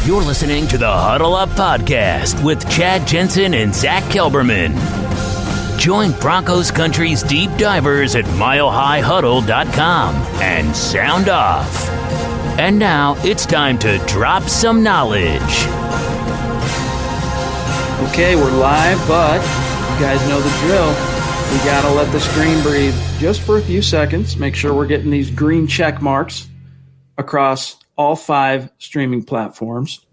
You're listening to the Huddle Up Podcast with Chad Jensen and Zack Kelberman. Join Broncos Country's deep divers at milehighhuddle.com and sound off. And now it's time to drop some knowledge. Okay, we're live, but you guys know the drill. We got to let the screen breathe just for a few seconds. Make sure we're getting these green check marks across all 5 streaming platforms.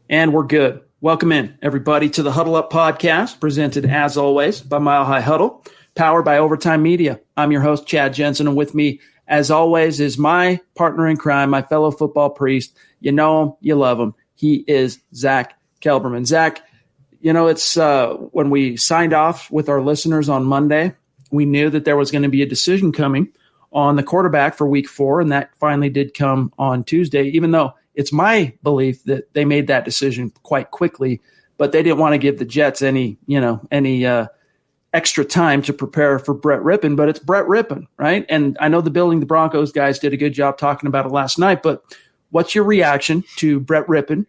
And we're good. Welcome in, everybody, to the Huddle Up Podcast, presented, as always, by Mile High Huddle, powered by Overtime Media. I'm your host, Chad Jensen, and with me, as always, is my partner in crime, my fellow football priest. You know him, you love him. He is Zack Kelberman. Zack, you know, it's when we signed off with our listeners on Monday, we knew that there was going to be a decision coming on the quarterback for week 4, and that finally did come on Tuesday, even though it's my belief that they made that decision quite quickly, but they didn't want to give the Jets any extra time to prepare for Brett Rypien, but it's Brett Rypien, right? And I know the Broncos guys did a good job talking about it last night, but what's your reaction to Brett Rypien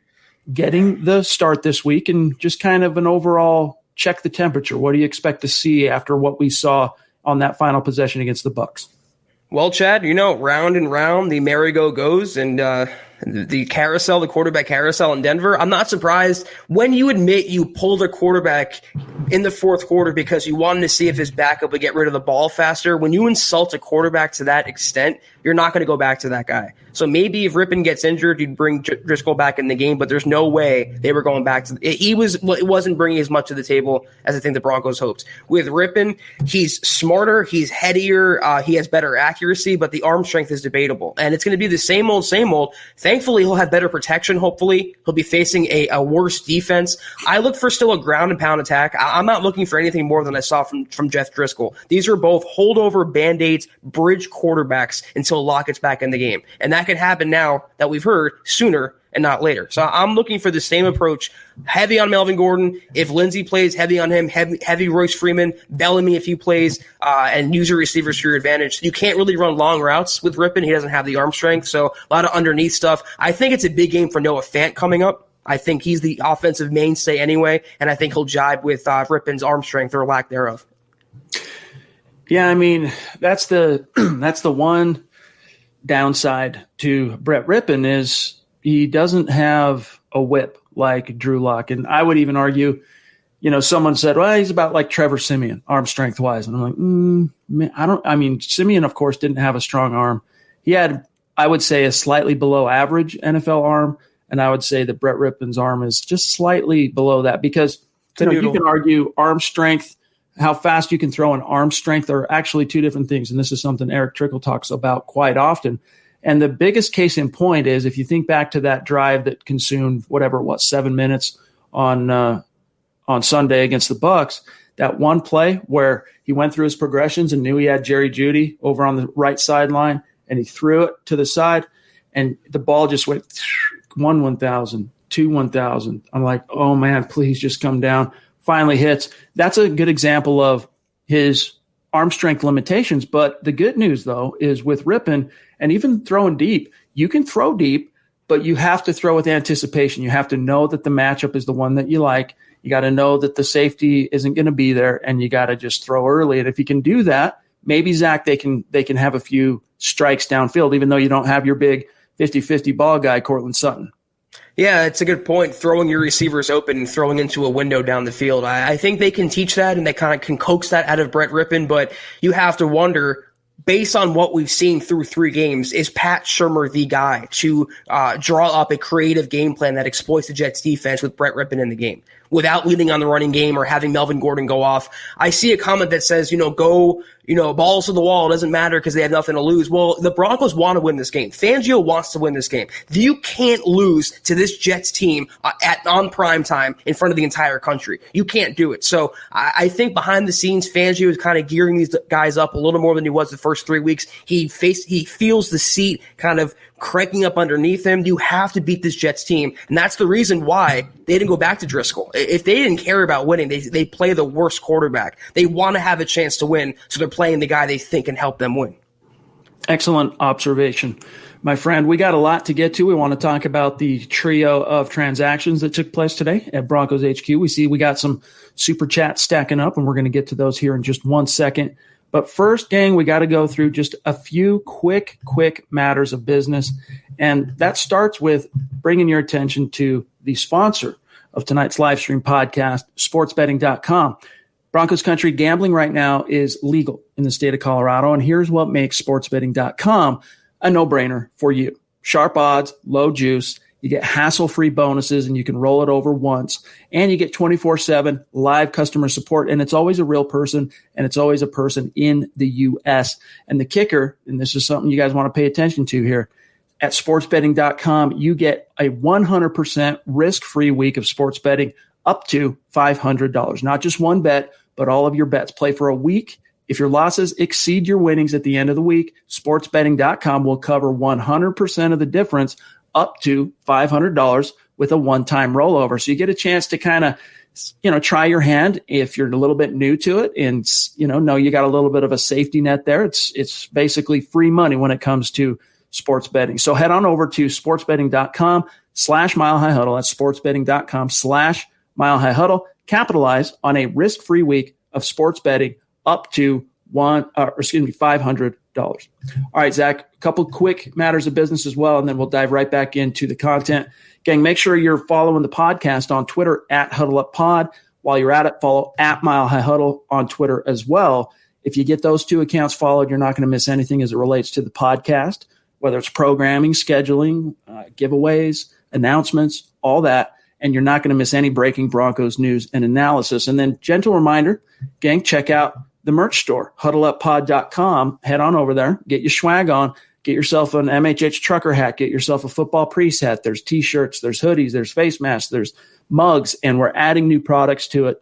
getting the start this week and just kind of an overall check the temperature? What do you expect to see after what we saw on that final possession against the Bucs? Well, Chad, you know, round and round the merry-go goes, and the carousel, the quarterback carousel in Denver. I'm not surprised when you admit you pulled a quarterback in the fourth quarter because you wanted to see if his backup would get rid of the ball faster. When you insult a quarterback to that extent, you're not going to go back to that guy. So maybe if Rypien gets injured, you'd bring Driscoll back in the game, but there's no way they were going back to it wasn't bringing as much to the table as I think the Broncos hoped. With Rypien, he's smarter, he's headier, he has better accuracy, but the arm strength is debatable. And it's going to be the same old, same old. Thankfully, he'll have better protection. Hopefully, he'll be facing a worse defense. I look for still a ground and pound attack. I'm not looking for anything more than I saw from Jeff Driscoll. These are both holdover, band-aids, bridge quarterbacks until Lockett's back in the game. And that could happen now that we've heard sooner and not later. So I'm looking for the same approach, heavy on Melvin Gordon. If Lindsay plays, heavy on him, heavy Royce Freeman, Bellamy if he plays, and use your receivers to your advantage. You can't really run long routes with Rypien. He doesn't have the arm strength, so a lot of underneath stuff. I think it's a big game for Noah Fant coming up. I think he's the offensive mainstay anyway, and I think he'll jibe with Rypien's arm strength or lack thereof. Yeah, I mean, that's the one downside to Brett Rypien is he doesn't have a whip like Drew Lock. And I would even argue, you know, someone said, well, he's about like Trevor Siemian, arm strength wise. And I'm like, Siemian, of course, didn't have a strong arm. He had, I would say, a slightly below average NFL arm. And I would say that Brett Rypien's arm is just slightly below that because you can argue arm strength, how fast you can throw and arm strength are actually two different things. And this is something Eric Trickle talks about quite often. And the biggest case in point is if you think back to that drive that consumed 7 minutes on Sunday against the Bucs, that one play where he went through his progressions and knew he had Jerry Jeudy over on the right sideline and he threw it to the side and the ball just went 1,000, 1,000. I'm like, oh man, please just come down. Finally hits. That's a good example of his arm strength limitations. But the good news, though, is with Rypien and even throwing deep, you can throw deep, but you have to throw with anticipation. You have to know that the matchup is the one that you like. You got to know that the safety isn't going to be there, and you got to just throw early. And if you can do that, maybe, Zach, they can have a few strikes downfield, even though you don't have your big 50-50 ball guy, Cortland Sutton. Yeah, it's a good point. Throwing your receivers open and throwing into a window down the field. I think they can teach that and they kind of can coax that out of Brett Rypien, but you have to wonder, based on what we've seen through 3 games, is Pat Shurmur the guy to draw up a creative game plan that exploits the Jets defense with Brett Rypien in the game without leading on the running game or having Melvin Gordon go off? I see a comment that says, go, balls to the wall. It doesn't matter because they have nothing to lose. Well, the Broncos want to win this game. Fangio wants to win this game. You can't lose to this Jets team on prime time in front of the entire country. You can't do it. So I think behind the scenes, Fangio is kind of gearing these guys up a little more than he was the first 3 weeks. He feels the seat kind of cranking up underneath him. You have to beat this Jets team, and that's the reason why they didn't go back to Driscoll. If they didn't care about winning, they play the worst quarterback. They want to have a chance to win, so they're playing the guy they think can help them win. Excellent observation. My friend, we got a lot to get to. We want to talk about the trio of transactions that took place today at Broncos HQ. We got some super chats stacking up, and we're going to get to those here in just 1 second. But first, gang, we got to go through just a few quick matters of business. And that starts with bringing your attention to the sponsor of tonight's live stream podcast, sportsbetting.com. Broncos country, gambling right now is legal in the state of Colorado. And here's what makes sportsbetting.com a no-brainer for you. Sharp odds, low juice. You get hassle-free bonuses, and you can roll it over once. And you get 24/7 live customer support, and it's always a real person, and it's always a person in the U.S. And the kicker, and this is something you guys want to pay attention to here, at sportsbetting.com, you get a 100% risk-free week of sports betting up to $500. Not just one bet, but all of your bets. Play for a week. If your losses exceed your winnings at the end of the week, sportsbetting.com will cover 100% of the difference up to $500 with a one-time rollover. So you get a chance to kind of, try your hand if you're a little bit new to it and, know you got a little bit of a safety net there. It's basically free money when it comes to sports betting. So head on over to sportsbetting.com/milehighhuddle. That's sportsbetting.com/milehighhuddle. Capitalize on a risk-free week of sports betting up to $500. All right, Zach, a couple quick matters of business as well, and then we'll dive right back into the content. Gang, make sure you're following the podcast on Twitter at HuddleUpPod. While you're at it, follow at Mile High Huddle on Twitter as well. If you get those two accounts followed, you're not going to miss anything as it relates to the podcast, whether it's programming, scheduling, giveaways, announcements, all that. And you're not going to miss any breaking Broncos news and analysis. And then, gentle reminder, gang, check out the merch store, huddleuppod.com. Head on over there, get your swag on, get yourself an MHH trucker hat, get yourself a football priest hat. There's T-shirts, there's hoodies, there's face masks, there's mugs, and we're adding new products to it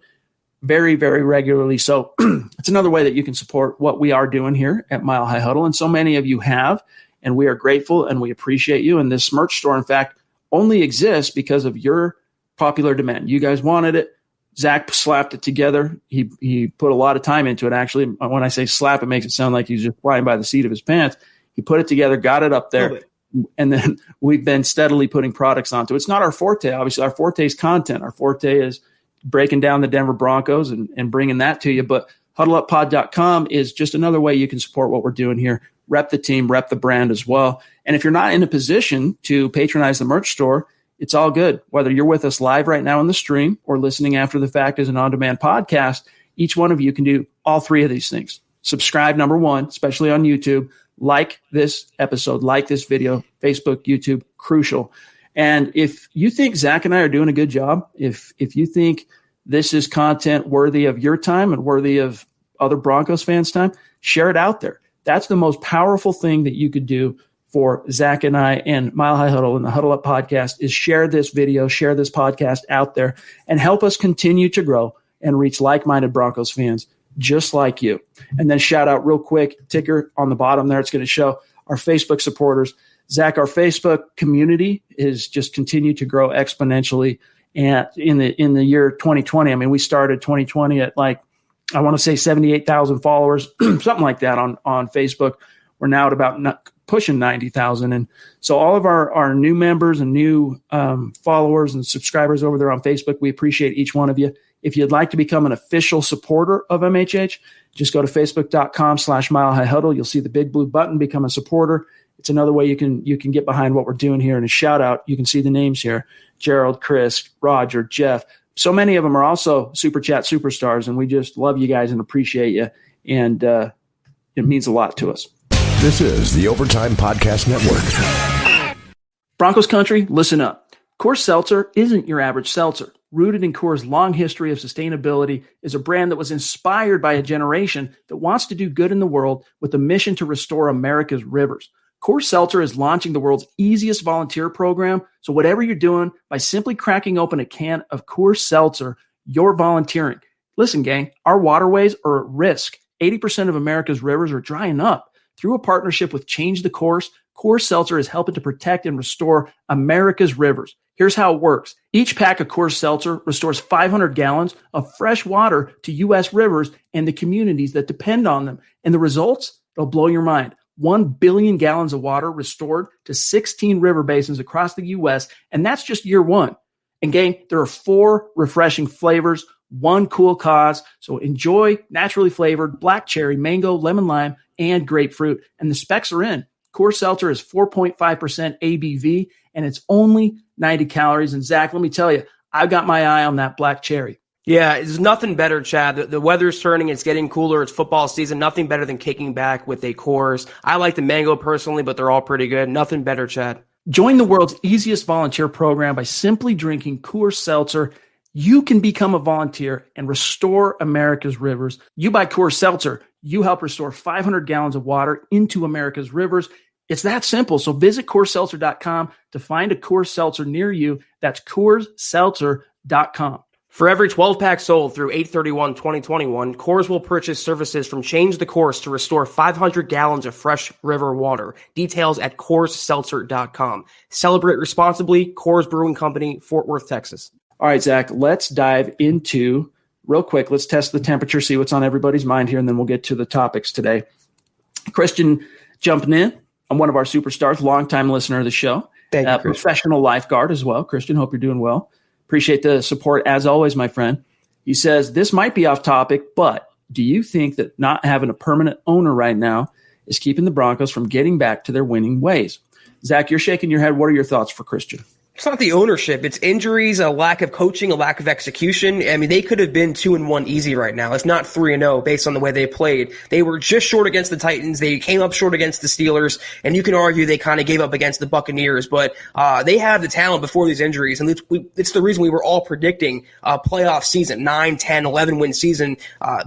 very, very regularly. So it's another way that you can support what we are doing here at Mile High Huddle. And so many of you have, and we are grateful and we appreciate you. And this merch store, in fact, only exists because of your popular demand. You guys wanted it. Zach slapped it together. He put a lot of time into it. Actually, when I say slap, it makes it sound like he's just flying by the seat of his pants. He put it together, got it up there, and then we've been steadily putting products onto it. It's not our forte. Obviously, our forte is content. Our forte is breaking down the Denver Broncos and bringing that to you. But huddleuppod.com is just another way you can support what we're doing here. Rep the team, rep the brand as well. And if you're not in a position to patronize the merch store, it's all good. Whether you're with us live right now on the stream or listening after the fact as an on-demand podcast, each one of you can do all three of these things. Subscribe, number one, especially on YouTube. Like this episode, like this video, Facebook, YouTube, crucial. And if you think Zach and I are doing a good job, if you think this is content worthy of your time and worthy of other Broncos fans' time, share it out there. That's the most powerful thing that you could do for Zach and I and Mile High Huddle and the Huddle Up podcast is share this video, share this podcast out there, and help us continue to grow and reach like-minded Broncos fans just like you. And then shout out real quick, ticker on the bottom there. It's going to show our Facebook supporters. Zach, our Facebook community is just continued to grow exponentially. And in the year 2020, I mean, we started 2020 at I want to say 78,000 followers, something like that on Facebook. We're now at about pushing 90,000. And so all of our new members and new followers and subscribers over there on Facebook, we appreciate each one of you. If you'd like to become an official supporter of MHH, just go to facebook.com/milehighhuddle. You'll see the big blue button, become a supporter. It's another way you can get behind what we're doing here. And a shout out, you can see the names here: Gerald, Chris, Roger, Jeff. So many of them are also Super Chat superstars, and we just love you guys and appreciate you. And it means a lot to us. This is the Overtime Podcast Network. Broncos country, listen up. Coors Seltzer isn't your average seltzer. Rooted in Coors' long history of sustainability, is a brand that was inspired by a generation that wants to do good in the world with a mission to restore America's rivers. Coors Seltzer is launching the world's easiest volunteer program, so whatever you're doing, by simply cracking open a can of Coors Seltzer, you're volunteering. Listen, gang, our waterways are at risk. 80% of America's rivers are drying up. Through a partnership with Change the Course, Coors Seltzer is helping to protect and restore America's rivers. Here's how it works. Each pack of Coors Seltzer restores 500 gallons of fresh water to U.S. rivers and the communities that depend on them. And the results? They'll blow your mind. 1 billion gallons of water restored to 16 river basins across the U.S., and that's just year one. And gang, there are 4 refreshing flavors, 1 cool cause. So enjoy naturally flavored black cherry, mango, lemon lime, and grapefruit. And the specs are in. Coors Seltzer is 4.5% ABV, and it's only 90 calories. And Zach, let me tell you, I've got my eye on that black cherry. Yeah, there's nothing better, Chad. The weather's turning. It's getting cooler. It's football season. Nothing better than kicking back with a Coors. I like the mango personally, but they're all pretty good. Nothing better, Chad. Join the world's easiest volunteer program by simply drinking Coors Seltzer. You can become a volunteer and restore America's rivers. You buy Coors Seltzer, you help restore 500 gallons of water into America's rivers. It's that simple. So visit CoorsSeltzer.com to find a Coors Seltzer near you. That's CoorsSeltzer.com. For every 12-pack sold through 8/31/2021, Coors will purchase services from Change the Course to restore 500 gallons of fresh river water. Details at CoorsSeltzer.com. Celebrate responsibly. Coors Brewing Company, Fort Worth, Texas. All right, Zach, let's dive into, real quick, let's test the temperature, see what's on everybody's mind here, and then we'll get to the topics today. Christian jumping in. I'm one of our superstars, longtime listener of the show. Thank you, Christian. Professional lifeguard as well. Christian, hope you're doing well. Appreciate the support as always, my friend. He says, this might be off topic, but do you think that not having a permanent owner right now is keeping the Broncos from getting back to their winning ways? Zach, you're shaking your head. What are your thoughts for Christian? It's not the ownership. It's injuries, a lack of coaching, a lack of execution. I mean, they could have been 2-1 easy right now. It's not 3-0 based on the way they played. They were just short against the Titans. They came up short against the Steelers, and you can argue they kind of gave up against the Buccaneers, but they have the talent before these injuries, and it's the reason we were all predicting a playoff season, 9, 10, 11-win season,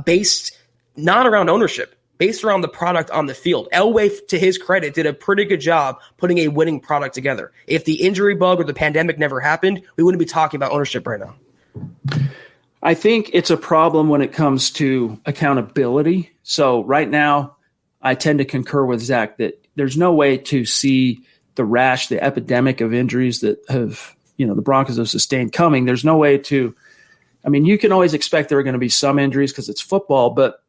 based not around ownership, based around the product on the field. Elway, to his credit, did a pretty good job putting a winning product together. If the injury bug or the pandemic never happened, we wouldn't be talking about ownership right now. I think it's a problem when it comes to accountability. So right now, I tend to concur with Zach that there's no way to see the rash, the epidemic of injuries that have, the Broncos have sustained coming. There's no way to, you can always expect there are going to be some injuries because it's football, but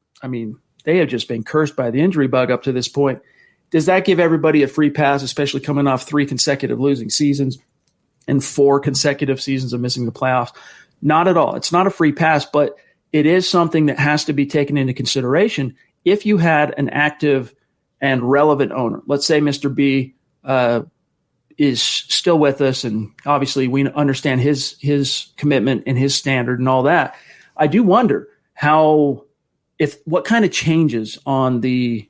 they have just been cursed by the injury bug up to this point. Does that give everybody a free pass, especially coming off 3 consecutive losing seasons and 4 consecutive seasons of missing the playoffs? Not at all. It's not a free pass, but it is something that has to be taken into consideration if you had an active and relevant owner. Let's say Mr. B is still with us, and obviously we understand his commitment and his standard and all that. I do wonder what kind of changes on the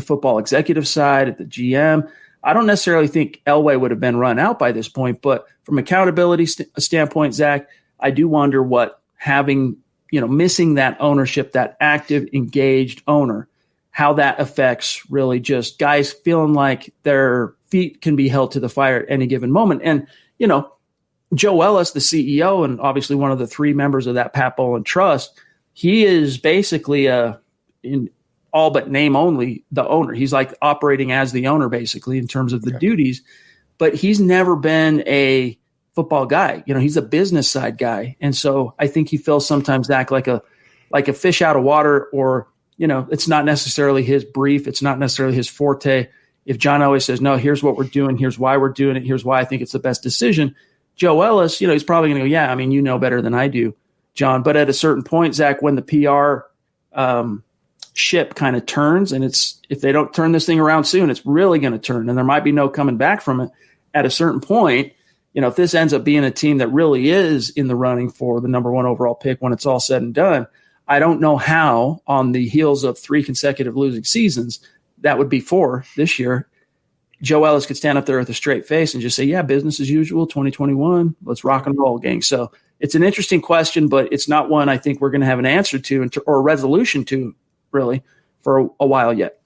football executive side at the GM. I don't necessarily think Elway would have been run out by this point, but from accountability standpoint, Zach, I do wonder what having, missing that ownership, that active, engaged owner, how that affects really just guys feeling like their feet can be held to the fire at any given moment. And, Joe Ellis, the CEO, and obviously one of the 3 members of that Pat Bowlen Trust, he is basically in all but name only the owner. He's like operating as the owner basically in terms of the duties, but he's never been a football guy. He's a business side guy. And so I think he feels sometimes, Zach, like a fish out of water, or, it's not necessarily his brief. It's not necessarily his forte. If John always says, no, here's what we're doing, here's why we're doing it, here's why I think it's the best decision, Joe Ellis, he's probably going to go, yeah, you know better than I do, John. But at a certain point, Zach, when the PR ship kind of turns, and if they don't turn this thing around soon, it's really going to turn, and there might be no coming back from it. At a certain point, if this ends up being a team that really is in the running for the number 1 overall pick when it's all said and done, I don't know how on the heels of 3 consecutive losing seasons, that would be 4 this year, Joe Ellis could stand up there with a straight face and just say, yeah, business as usual, 2021, let's rock and roll, gang. So it's an interesting question, but it's not one I think we're going to have an answer to or a resolution to really for a while yet.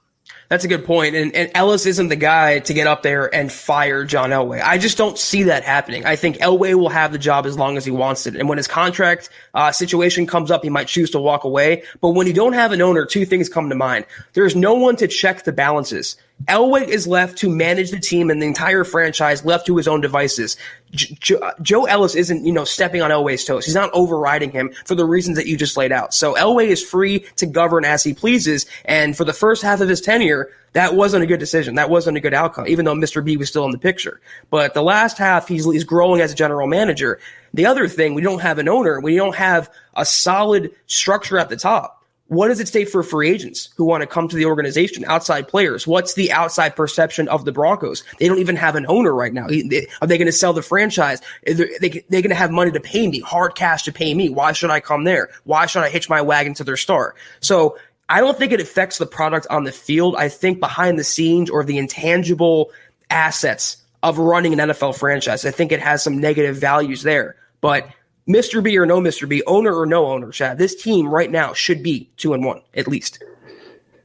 That's a good point. And Ellis isn't the guy to get up there and fire John Elway. I just don't see that happening. I think Elway will have the job as long as he wants it. And when his contract situation comes up, he might choose to walk away. But when you don't have an owner, 2 things come to mind. There's no one to check the balances. Elway is left to manage the team and the entire franchise left to his own devices. Joe Ellis isn't, stepping on Elway's toes. He's not overriding him for the reasons that you just laid out. So Elway is free to govern as he pleases. And for the first half of his tenure, that wasn't a good decision. That wasn't a good outcome, even though Mr. B was still in the picture. But the last half, he's growing as a general manager. The other thing, we don't have an owner. We don't have a solid structure at the top. What does it state for free agents who want to come to the organization, outside players? What's the outside perception of the Broncos? They don't even have an owner right now. Are they going to sell the franchise? Are they going to have money to pay me, hard cash to pay me? Why should I come there? Why should I hitch my wagon to their star? So I don't think it affects the product on the field. I think behind the scenes or the intangible assets of running an NFL franchise, I think it has some negative values there. But Mr. B or no Mr. B, owner or no owner, Chad, this team right now should be 2-1 at least.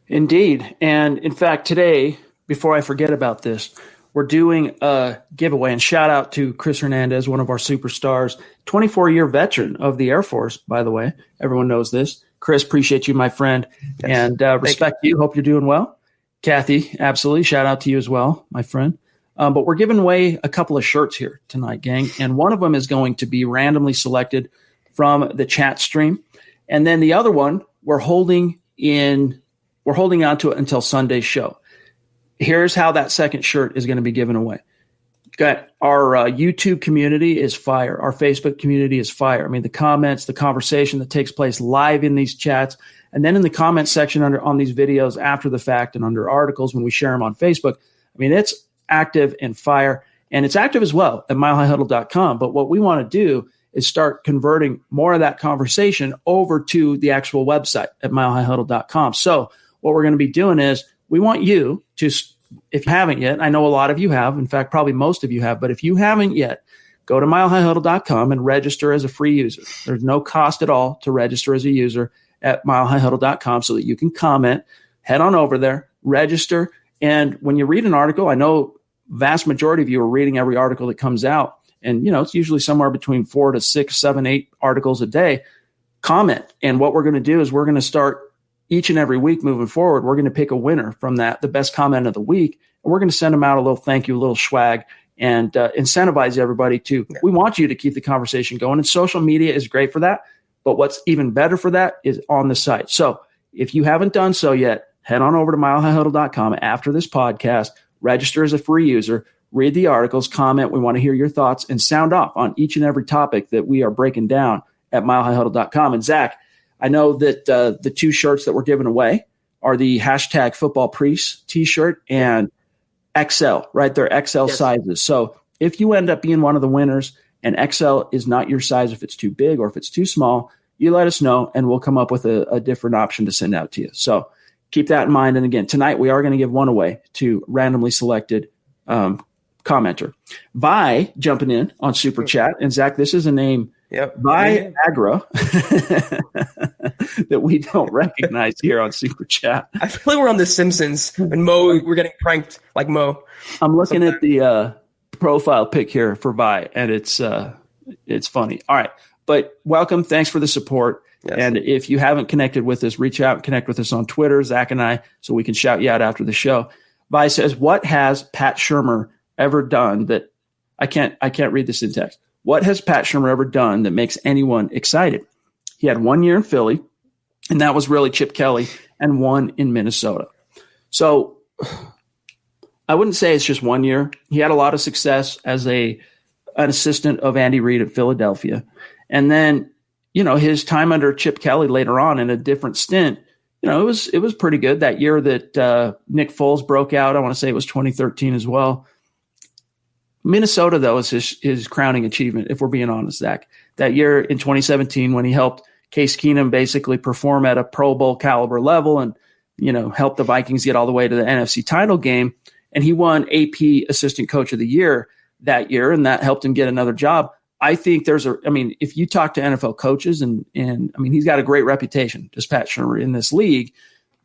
Indeed. And in fact, today, before I forget about this, we're doing a giveaway, and shout out to Chris Hernandez, one of our superstars, 24-year veteran of the Air Force, by the way. Everyone knows this. Chris, appreciate you, my friend, and respect you. Hope you're doing well. Kathy, absolutely. Shout out to you as well, my friend. But we're giving away a couple of shirts here tonight, gang. And one of them is going to be randomly selected from the chat stream. And then the other one, we're holding on to it until Sunday's show. Here's how that second shirt is going to be given away. Got our YouTube community is fire. Our Facebook community is fire. I mean, the comments, the conversation that takes place live in these chats, and then in the comment section on these videos after the fact and under articles when we share them on Facebook. I mean, it's active and fire, and it's active as well at milehighhuddle.com. But what we want to do is start converting more of that conversation over to the actual website at milehighhuddle.com. So what we're going to be doing is we want you to, if you haven't yet, I know a lot of you have, in fact, probably most of you have, but if you haven't yet, go to milehighhuddle.com and register as a free user. There's no cost at all to register as a user at milehighhuddle.com so that you can comment. Head on over there, register. And when you read an article, I know vast majority of you are reading every article that comes out. And, it's usually somewhere between 4 to 6, 7, 8 articles a day. Comment. And what we're going to do is we're going to start each and every week moving forward. We're going to pick a winner from that, the best comment of the week. And we're going to send them out a little thank you, a little swag, and incentivize everybody to. We want you to keep the conversation going. And social media is great for that. But what's even better for that is on the site. So if you haven't done so yet, head on over to milehighhuddle.com after this podcast, register as a free user, read the articles, comment. We want to hear your thoughts and sound off on each and every topic that we are breaking down at milehighhuddle.com. And Zach, I know that the two shirts that we're giving away are the hashtag football priest t-shirt and XL, right? They're XL sizes. So if you end up being one of the winners and XL is not your size, if it's too big or if it's too small, you let us know and we'll come up with a different option to send out to you. So keep that in mind. And again, tonight we are going to give one away to randomly selected commenter. Vi jumping in on Super Chat. And Zach, this is a name, Viagra, that we don't recognize here on Super Chat. I feel like we're on The Simpsons and we're getting pranked like Mo. I'm looking at the profile pic here for Vi, and it's funny. All right. But welcome. Thanks for the support. Yes. And if you haven't connected with us, reach out and connect with us on Twitter, Zach and I, so we can shout you out after the show. Vi says, what has Pat Shurmur ever done that I can't read the syntax. What has Pat Shurmur ever done that makes anyone excited? He had 1 year in Philly, and that was really Chip Kelly, and 1 in Minnesota. So I wouldn't say it's just 1 year. He had a lot of success as an assistant of Andy Reid at Philadelphia. And then, his time under Chip Kelly later on in a different stint, it was pretty good. That year that Nick Foles broke out, I want to say it was 2013 as well. Minnesota, though, is his crowning achievement, if we're being honest, Zach. That year in 2017 when he helped Case Keenum basically perform at a Pro Bowl caliber level and, helped the Vikings get all the way to the NFC title game. And he won AP Assistant Coach of the Year that year, and that helped him get another job. I think if you talk to NFL coaches and he's got a great reputation, just Pat Shurmur, in this league.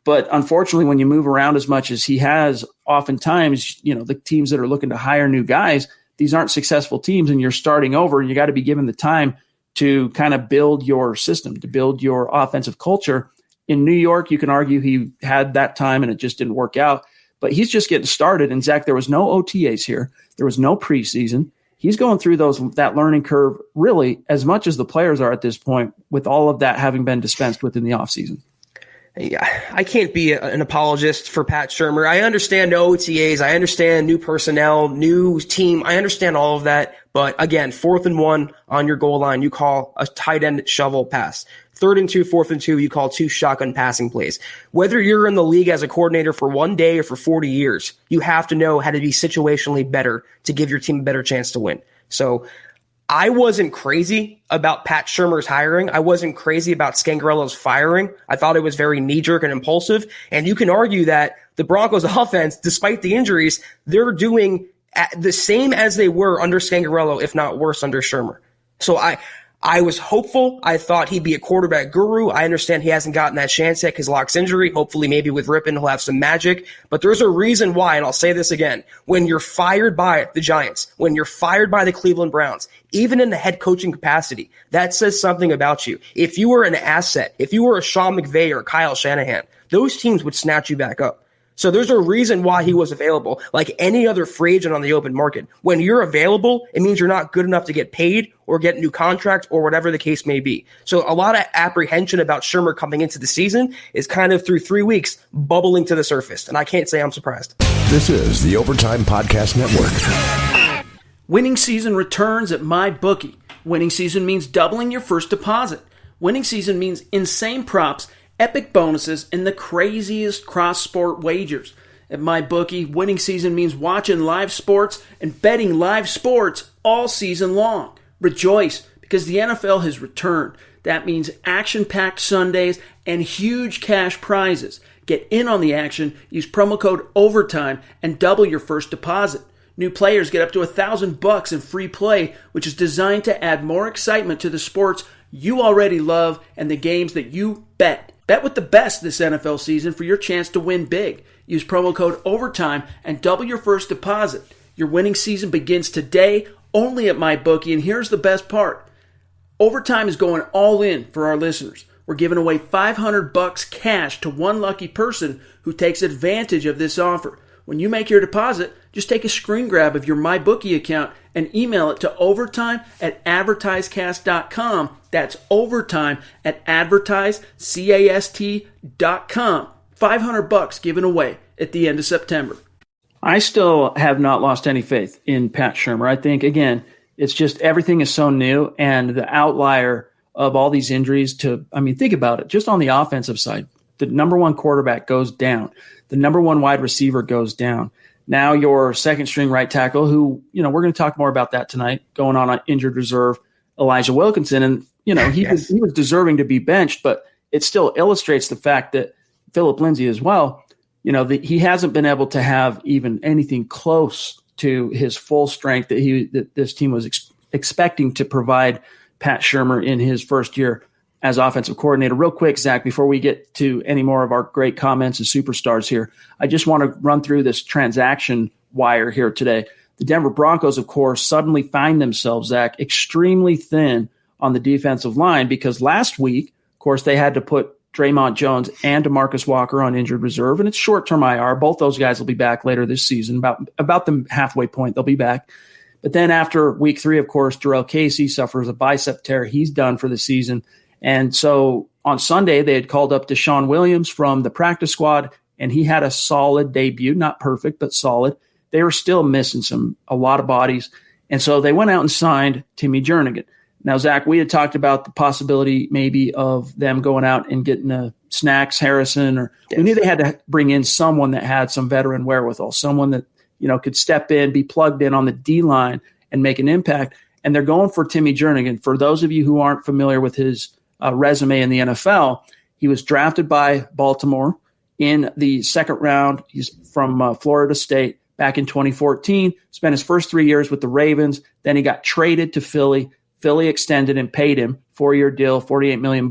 But unfortunately, when you move around as much as he has, oftentimes, the teams that are looking to hire new guys, these aren't successful teams, and you're starting over. You got to be given the time to kind of build your system, to build your offensive culture. In New York, you can argue he had that time and it just didn't work out. but he's just getting started. And Zach, there was no OTAs here. There was no preseason. He's going through that learning curve really as much as the players are at this point, with all of that having been dispensed with in the offseason. Yeah, I can't be an apologist for Pat Shurmur. I understand no OTAs. I understand new personnel, new team. I understand all of that. But again, 4th and 1 on your goal line, you call a tight end shovel pass. 3rd and 2, 4th and 2, you call 2 shotgun passing plays. Whether you're in the league as a coordinator for one day or for 40 years, you have to know how to be situationally better to give your team a better chance to win. So I wasn't crazy about Pat Shurmur's hiring. I wasn't crazy about Scangarello's firing. I thought it was very knee-jerk and impulsive. And you can argue that the Broncos offense, despite the injuries, they're doing the same as they were under Scangarello, if not worse under Shurmur. So I was hopeful. I thought he'd be a quarterback guru. I understand he hasn't gotten that chance yet because Locke's injury. Hopefully maybe with Rypien he'll have some magic. But there's a reason why, and I'll say this again. When you're fired by the Giants, when you're fired by the Cleveland Browns, even in the head coaching capacity, that says something about you. If you were an asset, if you were a Sean McVay or Kyle Shanahan, those teams would snatch you back up. So there's a reason why he was available, like any other free agent on the open market. When you're available, it means you're not good enough to get paid or get a new contract or whatever the case may be. So a lot of apprehension about Shurmur coming into the season is kind of through 3 weeks bubbling to the surface. And I can't say I'm surprised. This is the Overtime Podcast Network. Winning season returns at MyBookie. Winning season means doubling your first deposit. Winning season means insane props, epic bonuses, and the craziest cross-sport wagers. At MyBookie, winning season means watching live sports and betting live sports all season long. Rejoice, because the NFL has returned. That means action-packed Sundays and huge cash prizes. Get in on the action, use promo code OVERTIME, and double your first deposit. New players get up to $1,000 in free play, which is designed to add more excitement to the sports you already love and the games that you bet. Bet with the best this NFL season for your chance to win big. Use promo code OVERTIME and double your first deposit. Your winning season begins today only at MyBookie, and here's the best part. Overtime is going all in for our listeners. We're giving away $500 cash to one lucky person who takes advantage of this offer. When you make your deposit, just take a screen grab of your MyBookie account and email it to overtime@advertisecast.com. That's overtime@advertisecast.com. $500 given away at the end of September. I still have not lost any faith in Pat Shurmur. I think, again, it's just everything is so new, and the outlier of all these injuries think about it, just on the offensive side, the number one quarterback goes down. The number one wide receiver goes down. Now your second string right tackle, who, we're going to talk more about that tonight, going on injured reserve, Elijah Wilkinson. And, he was deserving to be benched, but it still illustrates the fact that Philip Lindsay as well, he hasn't been able to have even anything close to his full strength that this team was expecting to provide Pat Shurmur in his first year as offensive coordinator. Real quick, Zach, before we get to any more of our great comments and superstars here, I just want to run through this transaction wire here today. The Denver Broncos, of course, suddenly find themselves, Zach, extremely thin on the defensive line because last week, of course, they had to put Draymond Jones and DeMarcus Walker on injured reserve, and it's short-term IR. Both those guys will be back later this season. About the halfway point, they'll be back. But then after week 3, of course, Jarrell Casey suffers a bicep tear. He's done for the season. And so on Sunday, they had called up Deshaun Williams from the practice squad, and he had a solid debut, not perfect, but solid. They were still missing a lot of bodies. And so they went out and signed Timmy Jernigan. Now, Zach, we had talked about the possibility maybe of them going out and getting a Snacks Harrison, or we knew they had to bring in someone that had some veteran wherewithal, someone that, could step in, be plugged in on the D-line and make an impact. And they're going for Timmy Jernigan. For those of you who aren't familiar with his resume in the NFL, he was drafted by Baltimore in the second round. He's from Florida State back in 2014, spent his first 3 years with the Ravens. Then he got traded to Philly. Philly extended and paid him, 4-year deal, $48 million.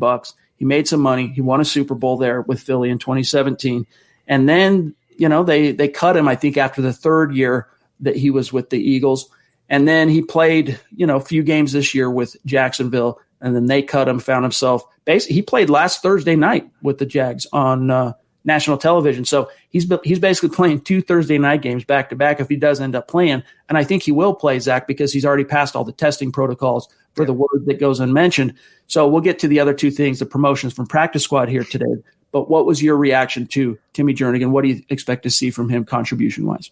He made some money. He won a Super Bowl there with Philly in 2017. And then, they cut him, I think, after the third year that he was with the Eagles. And then he played, a few games this year with Jacksonville, and then they cut him, found himself. Basically, he played last Thursday night with the Jags on national television. So he's basically playing 2 Thursday night games back to back if he does end up playing. And I think he will play, Zach, because he's already passed all the testing protocols for the word that goes unmentioned. So we'll get to the other 2 things, the promotions from practice squad here today. But what was your reaction to Timmy Jernigan? What do you expect to see from him contribution-wise?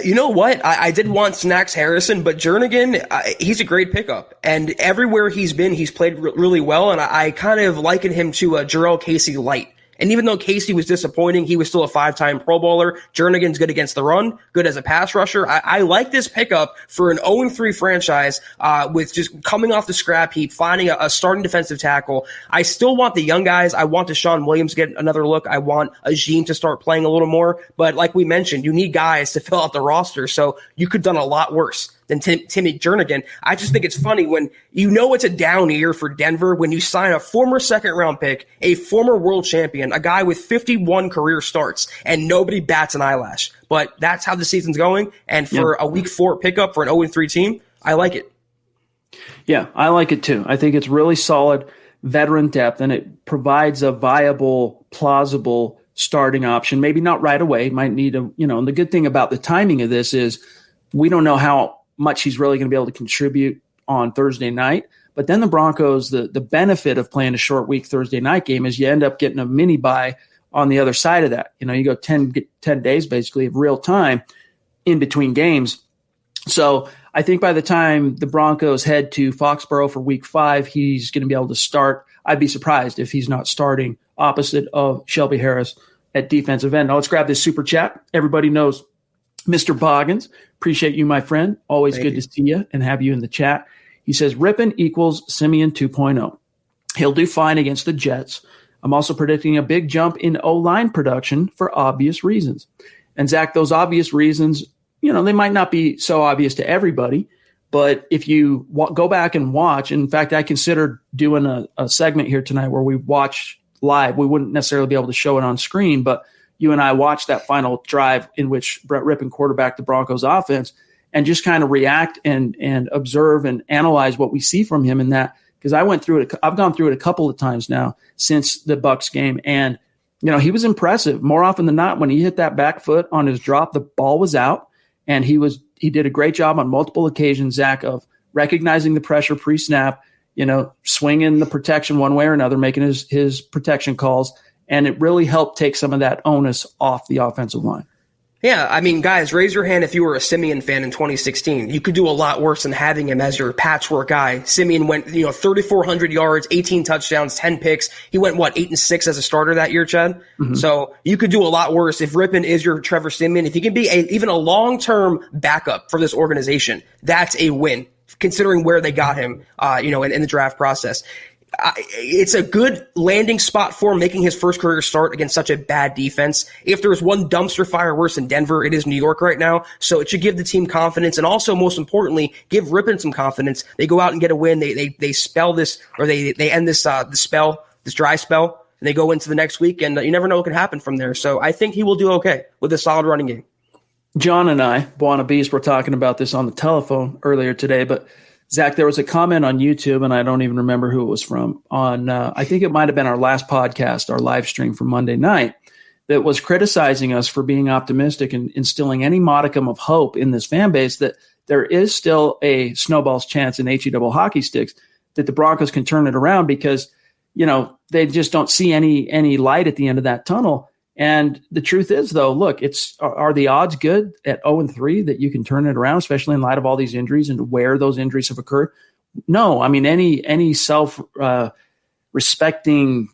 You know what? I did want Snacks Harrison, but Jernigan, he's a great pickup. And everywhere he's been, he's played really well. And I kind of liken him to a Jarrell Casey light. And even though Casey was disappointing, he was still a 5-time Pro Bowler. Jernigan's good against the run, good as a pass rusher. I like this pickup for an 0-3 franchise with just coming off the scrap heap, finding a starting defensive tackle. I still want the young guys. I want Deshaun Williams to get another look. I want Ajim to start playing a little more. But like we mentioned, you need guys to fill out the roster. So you could have done a lot worse than Timmy Jernigan. I just think it's funny when it's a down year for Denver when you sign a former second-round pick, a former world champion, a guy with 51 career starts, and nobody bats an eyelash. But that's how the season's going, and for a Week 4 pickup for an 0-3 team, I like it. Yeah, I like it too. I think it's really solid veteran depth, and it provides a viable, plausible starting option. Maybe not right away. Might need and the good thing about the timing of this is we don't know how much he's really going to be able to contribute on Thursday night. But then the Broncos, the benefit of playing a short week Thursday night game is you end up getting a mini bye on the other side of that. You go 10 days basically of real time in between games. So I think by the time the Broncos head to Foxborough for Week 5, he's going to be able to start. I'd be surprised if he's not starting opposite of Shelby Harris at defensive end. Now let's grab this super chat. Everybody knows Mr. Boggins. Appreciate you, my friend. Always good to see you and have you in the chat. He says, Rypien equals Simeon 2.0. He'll do fine against the Jets. I'm also predicting a big jump in O-line production for obvious reasons. And, Zach, those obvious reasons, they might not be so obvious to everybody, but if you go back and watch, in fact, I considered doing a segment here tonight where we watch live. We wouldn't necessarily be able to show it on screen, but you and I watched that final drive in which Brett Rypien quarterbacked the Broncos offense and just kind of react and observe and analyze what we see from him in that. Because I've gone through it a couple of times now since the Bucs game. And, he was impressive. More often than not, when he hit that back foot on his drop, the ball was out. And he did a great job on multiple occasions, Zach, of recognizing the pressure pre-snap, swinging the protection one way or another, making his protection calls. And it really helped take some of that onus off the offensive line. Yeah, I mean, guys, raise your hand if you were a Simeon fan in 2016. You could do a lot worse than having him as your patchwork guy. Simeon went, 3,400 yards, 18 touchdowns, 10 picks. He went, 8-6 as a starter that year, Chad? Mm-hmm. So you could do a lot worse if Rypien is your Trevor Simeon. If he can be even a long-term backup for this organization, that's a win, considering where they got him, in the draft process. It's a good landing spot for him, making his first career start against such a bad defense. If there's one dumpster fire worse than Denver, it is New York right now. So it should give the team confidence, and also, most importantly, give Rypien some confidence. They go out and get a win. They spell this, or they end this this dry spell, and they go into the next week, and you never know what can happen from there. So I think he will do okay with a solid running game. John and I, Buona Beast, were talking about this on the telephone earlier today, but Zach, there was a comment on YouTube, and I don't even remember who it was from, I think it might have been our last podcast, our live stream from Monday night, that was criticizing us for being optimistic and instilling any modicum of hope in this fan base that there is still a snowball's chance in HE double hockey sticks that the Broncos can turn it around because, they just don't see any light at the end of that tunnel. And the truth is, though, look, are the odds good at 0-3 that you can turn it around, especially in light of all these injuries and where those injuries have occurred? No, I mean, any self-respecting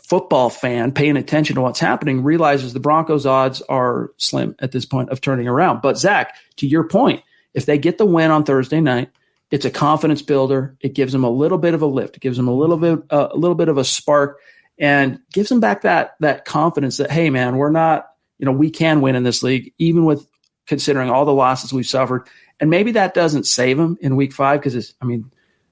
football fan paying attention to what's happening realizes the Broncos' odds are slim at this point of turning around. But Zach, to your point, if they get the win on Thursday night, it's a confidence builder. It gives them a little bit of a lift. It gives them a little bit of a spark. And gives them back that confidence that, hey, man, we're not, we can win in this league, even with considering all the losses we've suffered. And maybe that doesn't save them in Week 5 because,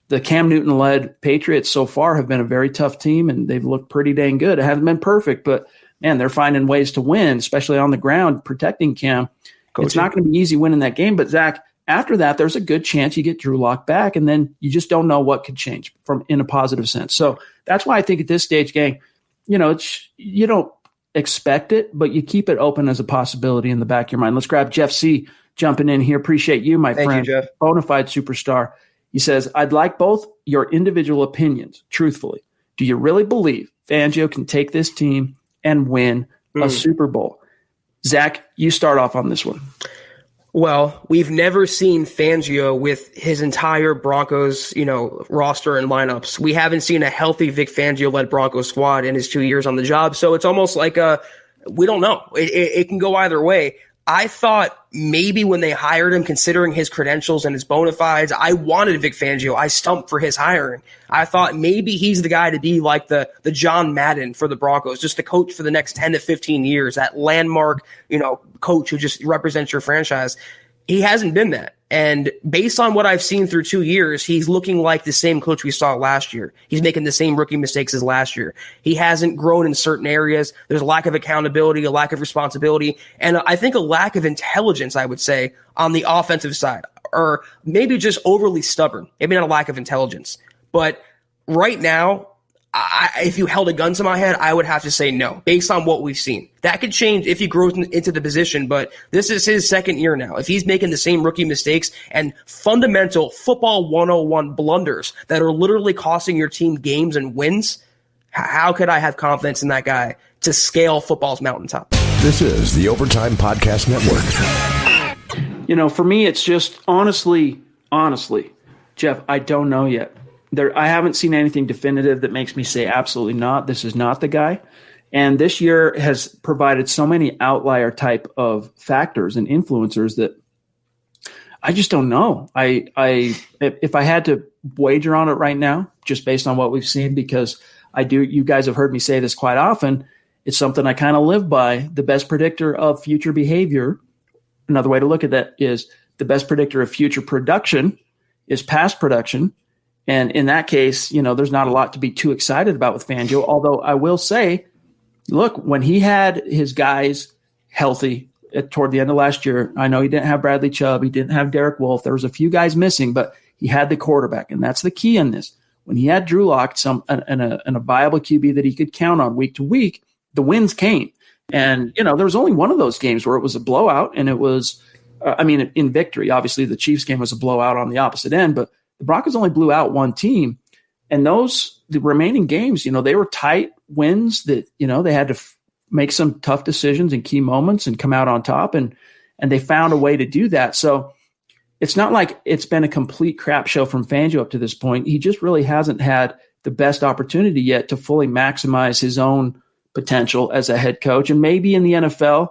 the Cam Newton-led Patriots so far have been a very tough team, and they've looked pretty dang good. It hasn't been perfect, but, man, they're finding ways to win, especially on the ground, protecting Cam. It's not going to be easy winning that game. But, Zach, after that, there's a good chance you get Drew Lock back, and then you just don't know what could change in a positive sense. So that's why I think at this stage, gang, you don't expect it, but you keep it open as a possibility in the back of your mind. Let's grab Jeff C. jumping in here. Appreciate you, my friend. Thank you, Jeff. Bonafide superstar. He says, I'd like both your individual opinions, truthfully. Do you really believe Fangio can take this team and win a Super Bowl? Zach, you start off on this one. Well, we've never seen Fangio with his entire Broncos, roster and lineups. We haven't seen a healthy Vic Fangio-led Broncos squad in his 2 years on the job. So it's almost like we don't know. It can go either way. I thought maybe when they hired him, considering his credentials and his bona fides, I wanted Vic Fangio. I stumped for his hiring. I thought maybe he's the guy to be like the John Madden for the Broncos, just the coach for the next 10 to 15 years, that landmark, coach who just represents your franchise. He hasn't been that. And based on what I've seen through 2 years, he's looking like the same coach we saw last year. He's making the same rookie mistakes as last year. He hasn't grown in certain areas. There's a lack of accountability, a lack of responsibility, and I think a lack of intelligence, I would say, on the offensive side, or maybe just overly stubborn. Maybe not a lack of intelligence. But right now, if you held a gun to my head, I would have to say no, based on what we've seen. That could change if he grows into the position, but this is his second year now. If he's making the same rookie mistakes and fundamental football 101 blunders that are literally costing your team games and wins, how could I have confidence in that guy to scale football's mountaintop? This is the Overtime Podcast Network. For me, it's just honestly, Jeff, I don't know yet. I haven't seen anything definitive that makes me say absolutely not. This is not the guy. And this year has provided so many outlier type of factors and influencers that I just don't know. If I had to wager on it right now, just based on what we've seen, because you guys have heard me say this quite often, it's something I kind of live by. The best predictor of future behavior, another way to look at that is the best predictor of future production is past production. And in that case, there's not a lot to be too excited about with Fangio. Although I will say, look, when he had his guys healthy toward the end of last year, I know he didn't have Bradley Chubb, he didn't have Derek Wolfe. There was a few guys missing, but he had the quarterback, and that's the key in this. When he had Drew Lock and a viable QB that he could count on week to week, the wins came. And there was only one of those games where it was a blowout, and it was, in victory. Obviously, the Chiefs game was a blowout on the opposite end, but the Broncos only blew out one team, and the remaining games, they were tight wins that, they had to make some tough decisions in key moments and come out on top, and they found a way to do that. So it's not like it's been a complete crap show from Fangio up to this point. He just really hasn't had the best opportunity yet to fully maximize his own potential as a head coach. And maybe in the NFL,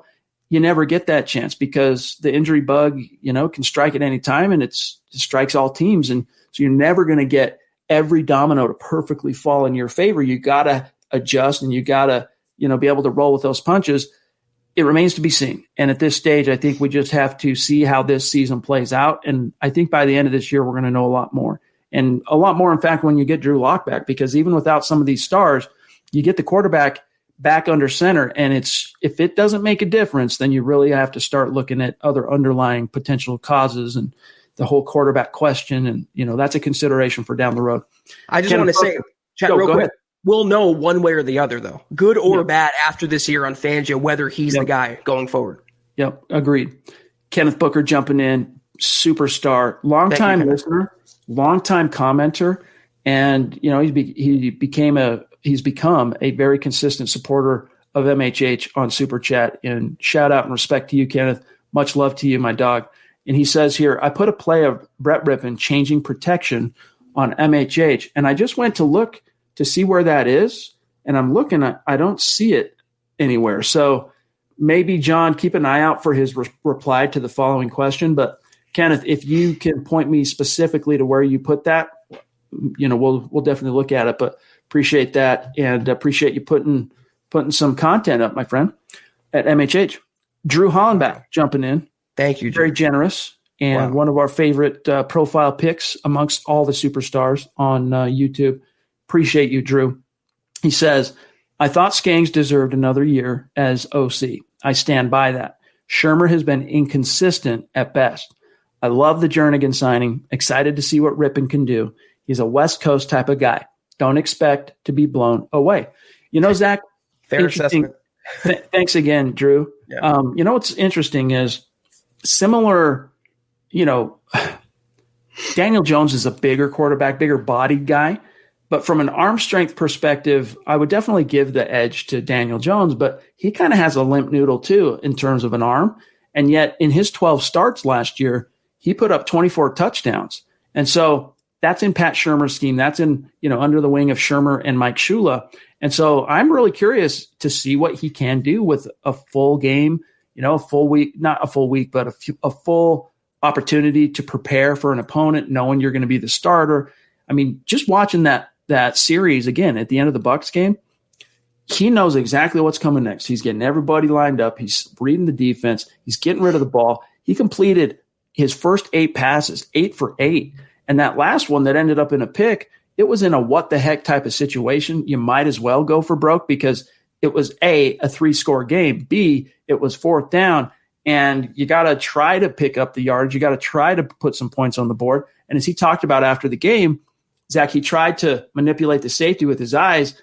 you never get that chance because the injury bug, can strike at any time, and it strikes all teams. And so you're never going to get every domino to perfectly fall in your favor. You got to adjust, and you got to, be able to roll with those punches. It remains to be seen. And at this stage, I think we just have to see how this season plays out. And I think by the end of this year, we're going to know a lot more. And a lot more, in fact, when you get Drew Lock back, because even without some of these stars, you get the quarterback back under center. And if it doesn't make a difference, then you really have to start looking at other underlying potential causes and the whole quarterback question. And, that's a consideration for down the road. I just want to say, chat real quick. Ahead. We'll know one way or the other, though, good or bad, after this year on Fangio, whether he's the guy going forward. Yep, agreed. Kenneth Booker jumping in, superstar, longtime listener, longtime commenter, and he's become a very consistent supporter of MHH on Super Chat. And shout out and respect to you, Kenneth. Much love to you, my dog. And he says here, I put a play of Brett Rypien changing protection on MHH, and I just went to look to see where that is, and I'm looking, I don't see it anywhere. So maybe, John, keep an eye out for his reply to the following question. But Kenneth, if you can point me specifically to where you put that, we'll definitely look at it. But appreciate that, and appreciate you putting some content up, my friend, at MHH. Drew Hollenbach jumping in. Thank you, Drew. Very generous, and one of our favorite profile picks amongst all the superstars on YouTube. Appreciate you, Drew. He says, I thought Skangs deserved another year as OC. I stand by that. Shermer has been inconsistent at best. I love the Jernigan signing. Excited to see what Rypien can do. He's a West Coast type of guy. Don't expect to be blown away. Zach, fair assessment. Thanks again, Drew. Yeah. What's interesting is similar, Daniel Jones is a bigger quarterback, bigger bodied guy. But from an arm strength perspective, I would definitely give the edge to Daniel Jones, but he kind of has a limp noodle too in terms of an arm. And yet in his 12 starts last year, he put up 24 touchdowns. And so that's in Pat Shurmur's scheme. That's in, under the wing of Shurmur and Mike Shula. And so I'm really curious to see what he can do with a full game, a full week, not a full week, but a full opportunity to prepare for an opponent, knowing you're going to be the starter. I mean, just watching that series again at the end of the Bucs game, he knows exactly what's coming next. He's getting everybody lined up. He's reading the defense. He's getting rid of the ball. He completed his first 8 passes, 8 for 8. And that last one that ended up in a pick, it was in a what the heck type of situation. You might as well go for broke because it was A, a 3-score game. B, it was 4th down. And you got to try to pick up the yards. You got to try to put some points on the board. And as he talked about after the game, Zach, he tried to manipulate the safety with his eyes.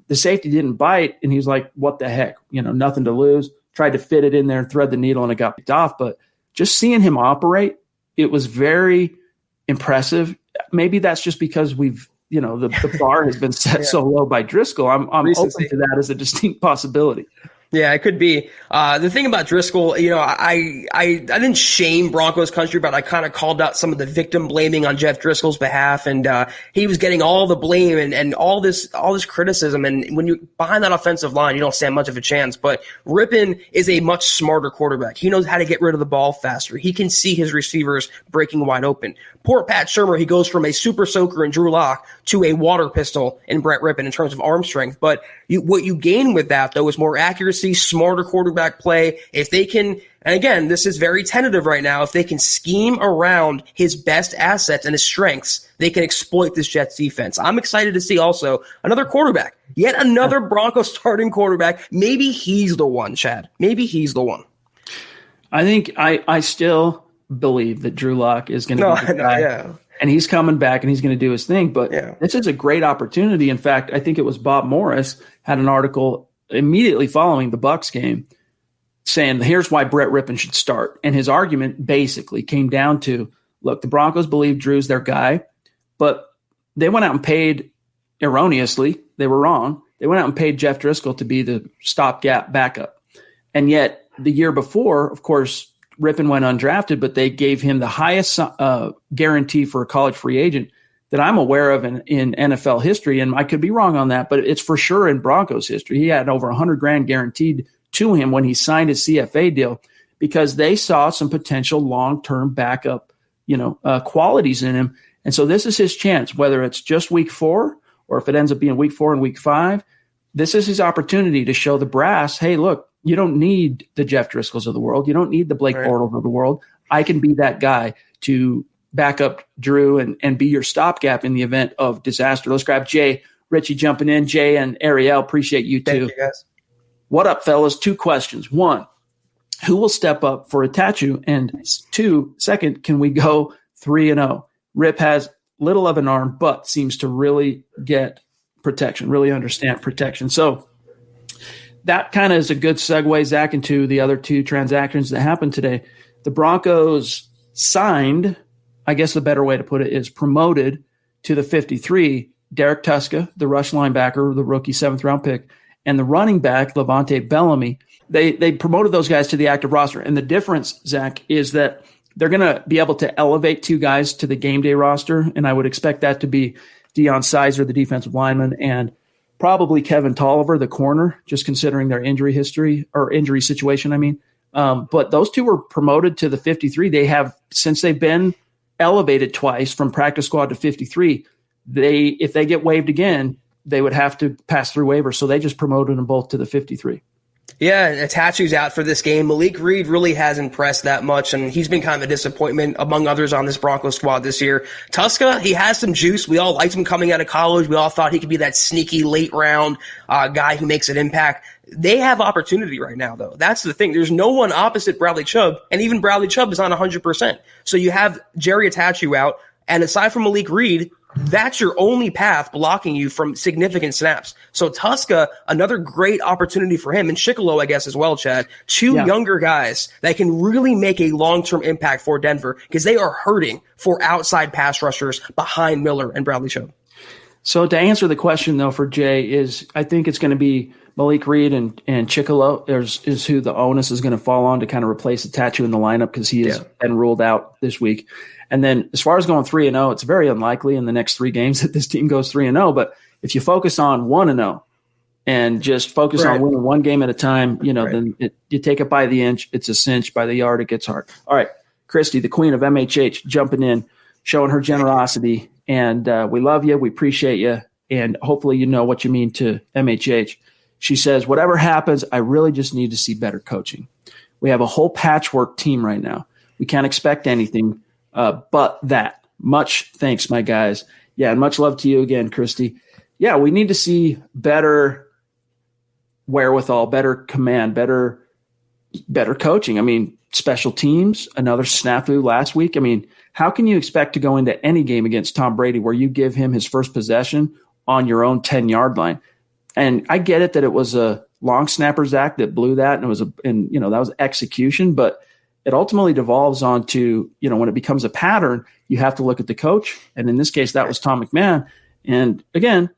The safety didn't bite, and he was like, what the heck? Nothing to lose. Tried to fit it in there and thread the needle, and it got picked off. But just seeing him operate, it was very impressive. Maybe that's just because we've, the bar has been set so low by Driscoll. I'm open to that as a distinct possibility. Yeah, it could be. The thing about Driscoll, I didn't shame Broncos country, but I kind of called out some of the victim blaming on Jeff Driscoll's behalf, and he was getting all the blame and all this criticism. And when you're behind that offensive line, you don't stand much of a chance. But Rypien is a much smarter quarterback. He knows how to get rid of the ball faster. He can see his receivers breaking wide open. Poor Pat Shurmur, he goes from a super soaker in Drew Lock to a water pistol in Brett Rypien in terms of arm strength. But what you gain with that, though, is more accuracy, smarter quarterback play. If they can, and again, this is very tentative right now, if they can scheme around his best assets and his strengths, they can exploit this Jets defense. I'm excited to see also another quarterback, yet another Broncos starting quarterback. Maybe he's the one, Chad. Maybe he's the one. I think I still believe that Drew Lock is going to be the guy. And he's coming back and he's going to do his thing. But this is a great opportunity. In fact, I think it was Bob Morris had an article immediately following the Bucs game saying, here's why Brett Rypien should start. And his argument basically came down to, look, the Broncos believe Drew's their guy, but they went out and paid erroneously. They were wrong. They went out and paid Jeff Driscoll to be the stopgap backup. And yet the year before, of course, Rypien went undrafted, but they gave him the highest guarantee for a college free agent that I'm aware of in NFL history. And I could be wrong on that, but it's for sure in Broncos history. He had over $100,000 guaranteed to him when he signed his CFA deal because they saw some potential long-term backup, qualities in him. And so this is his chance, whether it's just week 4 or if it ends up being week 4 and week 5, this is his opportunity to show the brass, hey, look, you don't need the Jeff Driscolls of the world. You don't need the Blake Bortles of the world. I can be that guy to back up Drew and be your stopgap in the event of disaster. Let's grab Jay Ritchie jumping in. Jay and Ariel, appreciate you too. Thank you, guys. What up, fellas? 2 questions. 1, who will step up for Atachu? And 2, second, can we go 3-0? Rip has little of an arm, but seems to really get protection, really understand protection. So that kind of is a good segue, Zach, into the other 2 transactions that happened today. The Broncos signed, I guess the better way to put it is promoted to the 53, Derek Tuska, the rush linebacker, the rookie 7th-round pick, and the running back, Levante Bellamy. They promoted those guys to the active roster. And the difference, Zach, is that they're going to be able to elevate 2 guys to the game day roster, and I would expect that to be Deion Sizer, the defensive lineman, and probably Kevin Tolliver, the corner, just considering their injury history or injury situation, But those 2 were promoted to the 53. They have, since they've been elevated twice from practice squad to 53, if they get waived again, they would have to pass through waivers. So they just promoted them both to the 53. Yeah, Atachu's out for this game. Malik Reed really hasn't impressed that much, and he's been kind of a disappointment among others on this Broncos squad this year. Tuska, he has some juice. We all liked him coming out of college. We all thought he could be that sneaky late-round guy who makes an impact. They have opportunity right now, though. That's the thing. There's no one opposite Bradley Chubb, and even Bradley Chubb is on 100%. So you have Jerry Atachu out, and aside from Malik Reed, that's your only path blocking you from significant snaps. So Tuska, another great opportunity for him, and Chicolo, I guess, as well, Chad. Two younger guys that can really make a long-term impact for Denver because they are hurting for outside pass rushers behind Miller and Bradley Chubb. So to answer the question, though, for Jay, is I think it's going to be Malik Reed and Chicolo is who the onus is going to fall on to kind of replace the tattoo in the lineup because he has been ruled out this week. And then as far as going 3-0, it's very unlikely in the next 3 games that this team goes 3-0. But if you focus on 1-0 and just focus on winning one game at a time, then you take it by the inch. It's a cinch. By the yard, it gets hard. All right, Christy, the queen of MHH, jumping in, showing her generosity. And we love you. We appreciate you. And hopefully you know what you mean to MHH. She says, whatever happens, I really just need to see better coaching. We have a whole patchwork team right now. We can't expect anything but that. Much thanks, my guys. Yeah, and much love to you again, Christy. Yeah, we need to see better wherewithal, better command, better coaching. I mean, special teams, another snafu last week. I mean, how can you expect to go into any game against Tom Brady where you give him his first possession on your own 10-yard line? And I get it that it was a long snapper, Zach, that blew that, and that was execution, but it ultimately devolves onto, when it becomes a pattern, you have to look at the coach. And in this case, that was Tom McMahon. And again,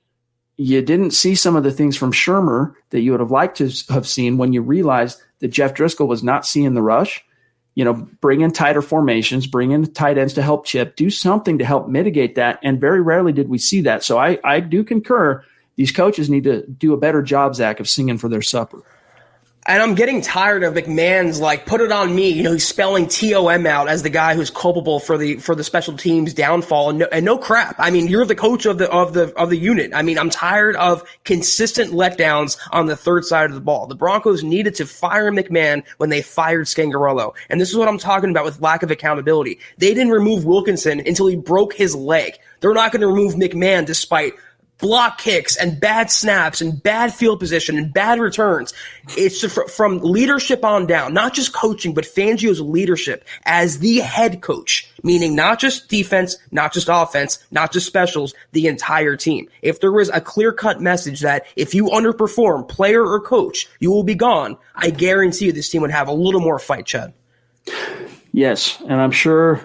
you didn't see some of the things from Shermer that you would have liked to have seen when you realized that Jeff Driscoll was not seeing the rush. Bring in tighter formations, bring in tight ends to help chip, do something to help mitigate that. And very rarely did we see that. So I do concur. These coaches need to do a better job, Zach, of singing for their supper. And I'm getting tired of McMahon's put it on me. He's spelling TOM out as the guy who's culpable for the special teams downfall and no crap. I mean, you're the coach of the unit. I mean, I'm tired of consistent letdowns on the third side of the ball. The Broncos needed to fire McMahon when they fired Scangarello. And this is what I'm talking about with lack of accountability. They didn't remove Wilkinson until he broke his leg. They're not going to remove McMahon despite block kicks and bad snaps and bad field position and bad returns. It's from leadership on down, not just coaching, but Fangio's leadership as the head coach, meaning not just defense, not just offense, not just specials, the entire team. If there was a clear-cut message that if you underperform, player or coach, you will be gone, I guarantee you this team would have a little more fight, Chad. Yes, and I'm sure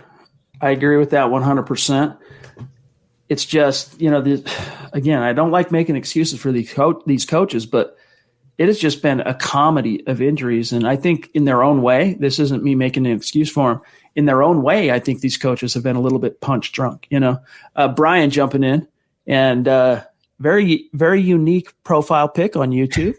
I agree with that 100%. It's just, again, I don't like making excuses for these coaches, but it has just been a comedy of injuries. And I think in their own way, this isn't me making an excuse for them. In their own way, I think these coaches have been a little bit punch drunk. Brian jumping in and very, very unique profile pic on YouTube,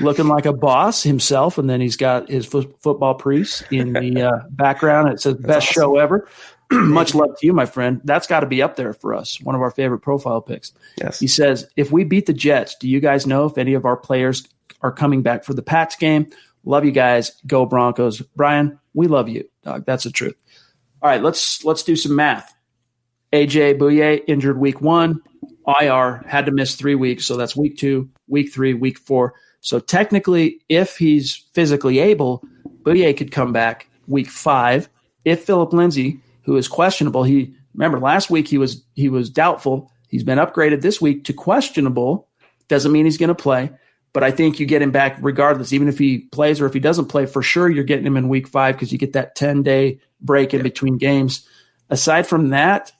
looking like a boss himself. And then he's got his football priest in the background. It says best show ever. Much love to you, my friend. That's got to be up there for us. One of our favorite profile picks. Yes. He says, if we beat the Jets, do you guys know if any of our players are coming back for the Pats game? Love you guys. Go Broncos. Brian, we love you, dog. That's the truth. All right, let's do some math. AJ Bouye injured week 1. IR had to miss 3 weeks. So that's week 2, week 3, week 4. So technically, if he's physically able, Bouye could come back week 5. If Philip Lindsay, who is questionable. Remember last week he was doubtful. He's been upgraded this week to questionable. Doesn't mean he's going to play, but I think you get him back regardless. Even if he plays or if he doesn't play, for sure you're getting him in week 5 because you get that 10-day break in between games. Aside from that,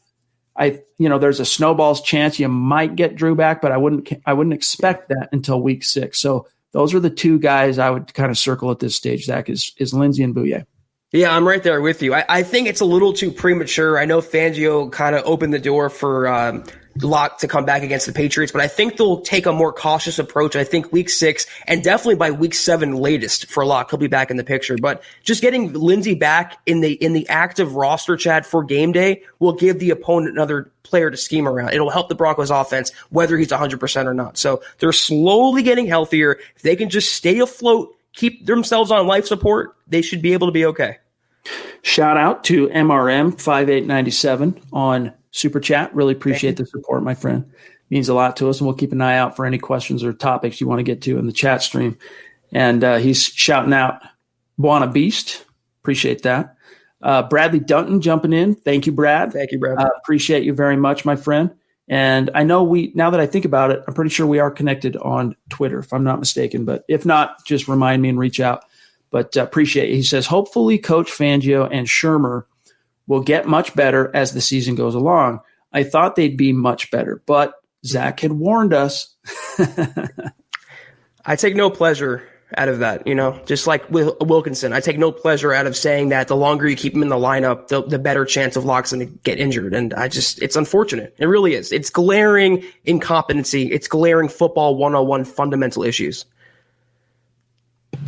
there's a snowball's chance you might get Drew back, but I wouldn't expect that until week 6. So those are the 2 guys I would kind of circle at this stage. Zach is Lindsay and Bouye. Yeah, I'm right there with you. I think it's a little too premature. I know Fangio kind of opened the door for Locke to come back against the Patriots, but I think they'll take a more cautious approach. I think week 6 and definitely by week 7 latest for Locke, he'll be back in the picture. But just getting Lindsay back in the active roster, Chad, for game day will give the opponent another player to scheme around. It'll help the Broncos offense, whether he's 100% or not. So they're slowly getting healthier. If they can just stay afloat, keep themselves on life support, they should be able to be okay. Shout out to MRM5897 on Super Chat. Really appreciate the support, my friend. Means a lot to us, and we'll keep an eye out for any questions or topics you want to get to in the chat stream. And he's shouting out Buona Beast. Appreciate that. Bradley Dunton jumping in. Thank you, Brad. Thank you, Brad. Appreciate you very much, my friend. And I know now that I think about it, I'm pretty sure we are connected on Twitter, if I'm not mistaken. But if not, just remind me and reach out. But appreciate it. He says, hopefully Coach Fangio and Shermer will get much better as the season goes along. I thought they'd be much better, but Zach had warned us. I take no pleasure out of that, just like with Wilkinson. I take no pleasure out of saying that the longer you keep him in the lineup, the better chance of Locke's going to get injured. And it's unfortunate. It really is. It's glaring incompetency. It's glaring football 101 fundamental issues.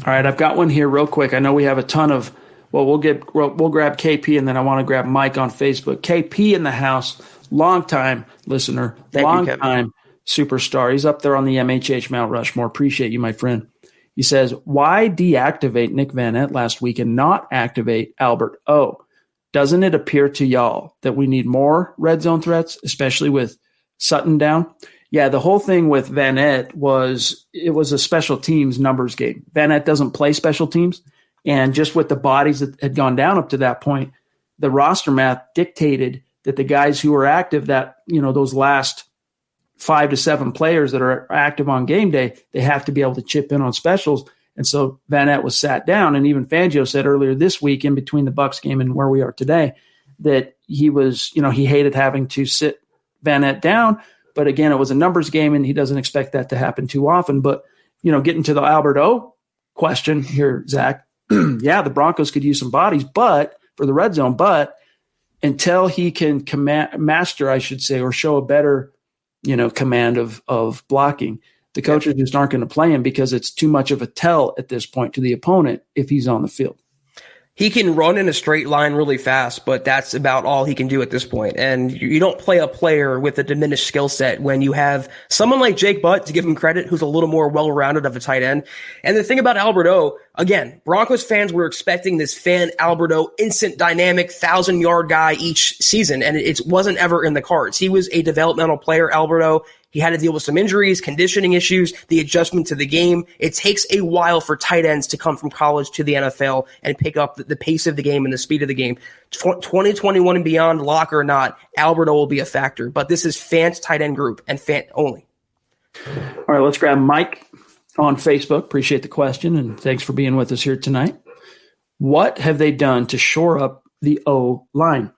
All right, I've got one here real quick. I know we have a ton of, we'll grab KP, and then I want to grab Mike on Facebook. KP in the house, long-time listener, long-time superstar. He's up there on the MHH Mount Rushmore. Appreciate you, my friend. He says, why deactivate Nick Vannette last week and not activate Albert O? Doesn't it appear to y'all that we need more red zone threats, especially with Sutton down? Yeah, the whole thing with Vannette was a special teams numbers game. Vannette doesn't play special teams. And just with the bodies that had gone down up to that point, the roster math dictated that the guys who were active, that, those last 5 to 7 players that are active on game day, they have to be able to chip in on specials. And so Vannette was sat down. And even Fangio said earlier this week, in between the Bucs game and where we are today, that he was, he hated having to sit Vannette down. But again, it was a numbers game, and he doesn't expect that to happen too often. But, getting to the Albert O question here, Zach, yeah, the Broncos could use some bodies, but for the red zone, but until he can master, I should say, or show a better command of blocking, the coaches just aren't going to play him because it's too much of a tell at this point to the opponent if he's on the field. He can run in a straight line really fast, but that's about all he can do at this point. And you don't play a player with a diminished skill set when you have someone like Jake Butt, to give him credit, who's a little more well-rounded of a tight end. And the thing about Albert O, again, Broncos fans were expecting this fan Albert O instant dynamic 1,000-yard guy each season, and it wasn't ever in the cards. He was a developmental player, Albert O. He had to deal with some injuries, conditioning issues, the adjustment to the game. It takes a while for tight ends to come from college to the NFL and pick up the pace of the game and the speed of the game. 2021 and beyond, lock or not, Albert O will be a factor. But this is Fant's tight end group and Fant only. All right, let's grab Mike on Facebook. Appreciate the question, and thanks for being with us here tonight. What have they done to shore up the O line?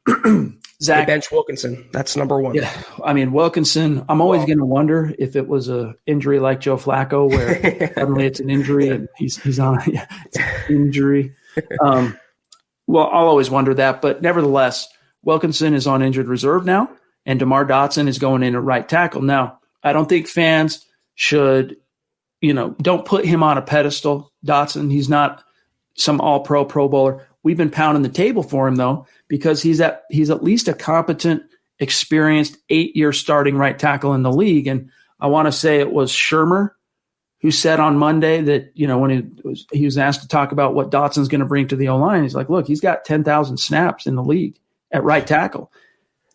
Zach, bench Wilkinson. That's number one. Yeah, I mean, Wilkinson, I'm always going to wonder if it was a injury like Joe Flacco, where suddenly it's an injury and he's on it's an injury. Well, I'll always wonder that, but nevertheless, Wilkinson is on injured reserve now, and DeMar Dotson is going in at right tackle. Now, I don't think fans should, don't put him on a pedestal. Dotson, he's not some all-pro Pro Bowler. We've been pounding the table for him, though, because he's at least a competent, experienced 8-year starting right tackle in the league. And I want to say it was Shermer who said on Monday that, when he was asked to talk about what Dotson's going to bring to the O-line, he's like, look, he's got 10,000 snaps in the league at right tackle.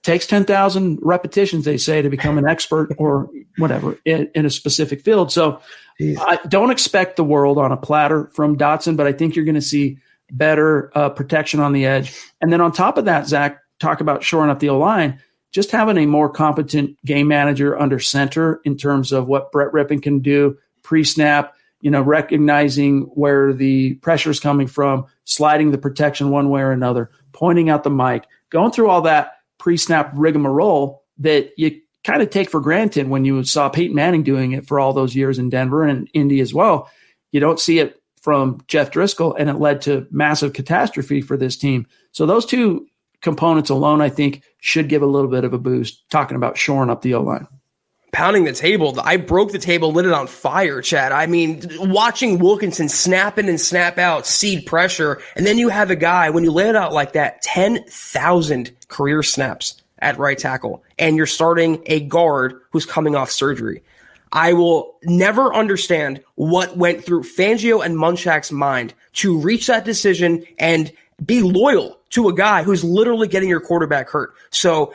Takes 10,000 repetitions, they say, to become an expert or whatever in a specific field. So I don't expect the world on a platter from Dotson, but I think you're going to see better protection on the edge. And then on top of that, Zach, talk about shoring up the O-line, just having a more competent game manager under center in terms of what Brett Rypien can do pre-snap, recognizing where the pressure is coming from, sliding the protection one way or another, pointing out the mic, going through all that pre-snap rigmarole that you kind of take for granted when you saw Peyton Manning doing it for all those years in Denver and Indy as well. You don't see it from Jeff Driscoll, and it led to massive catastrophe for this team. So those two components alone, I think, should give a little bit of a boost, talking about shoring up the O-line. Pounding the table. I broke the table, lit it on fire, Chad. I mean, watching Wilkinson snap in and snap out, seed pressure, and then you have a guy, when you lay it out like that, 10,000 career snaps at right tackle, and you're starting a guard who's coming off surgery. I will never understand what went through Fangio and Munchak's mind to reach that decision and be loyal to a guy who's literally getting your quarterback hurt. So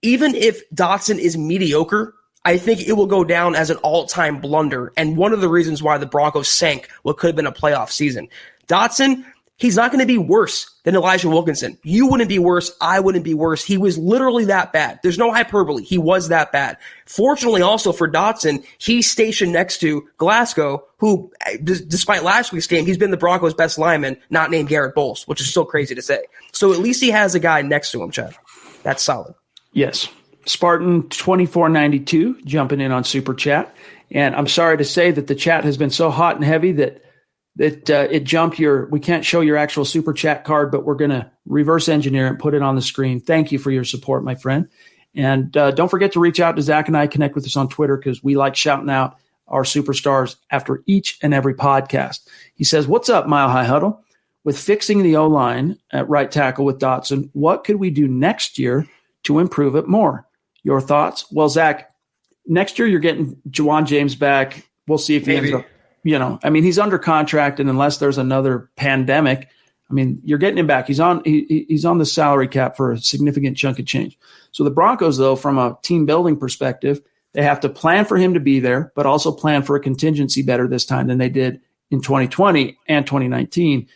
even if Dotson is mediocre, I think it will go down as an all-time blunder and one of the reasons why the Broncos sank what could have been a playoff season. Dotson, He's not going to be worse than Elijah Wilkinson. You wouldn't be worse. I wouldn't be worse. He was literally that bad. There's no hyperbole. He was that bad. Fortunately, also for Dotson, he's stationed next to Glasgow, who, despite last week's game, he's been the Broncos' best lineman, not named Garrett Bowles, which is still crazy to say. So at least he has a guy next to him, Chad. That's solid. Yes. Spartan 2492 jumping in on Super Chat. And I'm sorry to say that the chat has been so hot and heavy that it jumped we can't show your actual Super Chat card, but we're going to reverse engineer and put it on the screen. Thank you for your support, my friend. And don't forget to reach out to Zach and I, connect with us on Twitter, because we like shouting out our superstars after each and every podcast. He says, what's up, Mile High Huddle? With fixing the O-line at right tackle with Dotson, what could we do next year to improve it more? Your thoughts? Well, Zach, next year you're getting Juwan James back. We'll see if he ends up. He's under contract, and unless there's another pandemic, you're getting him back. He's on the salary cap for a significant chunk of change. So the Broncos, though, from a team building perspective, they have to plan for him to be there, but also plan for a contingency better this time than they did in 2020 and 2019.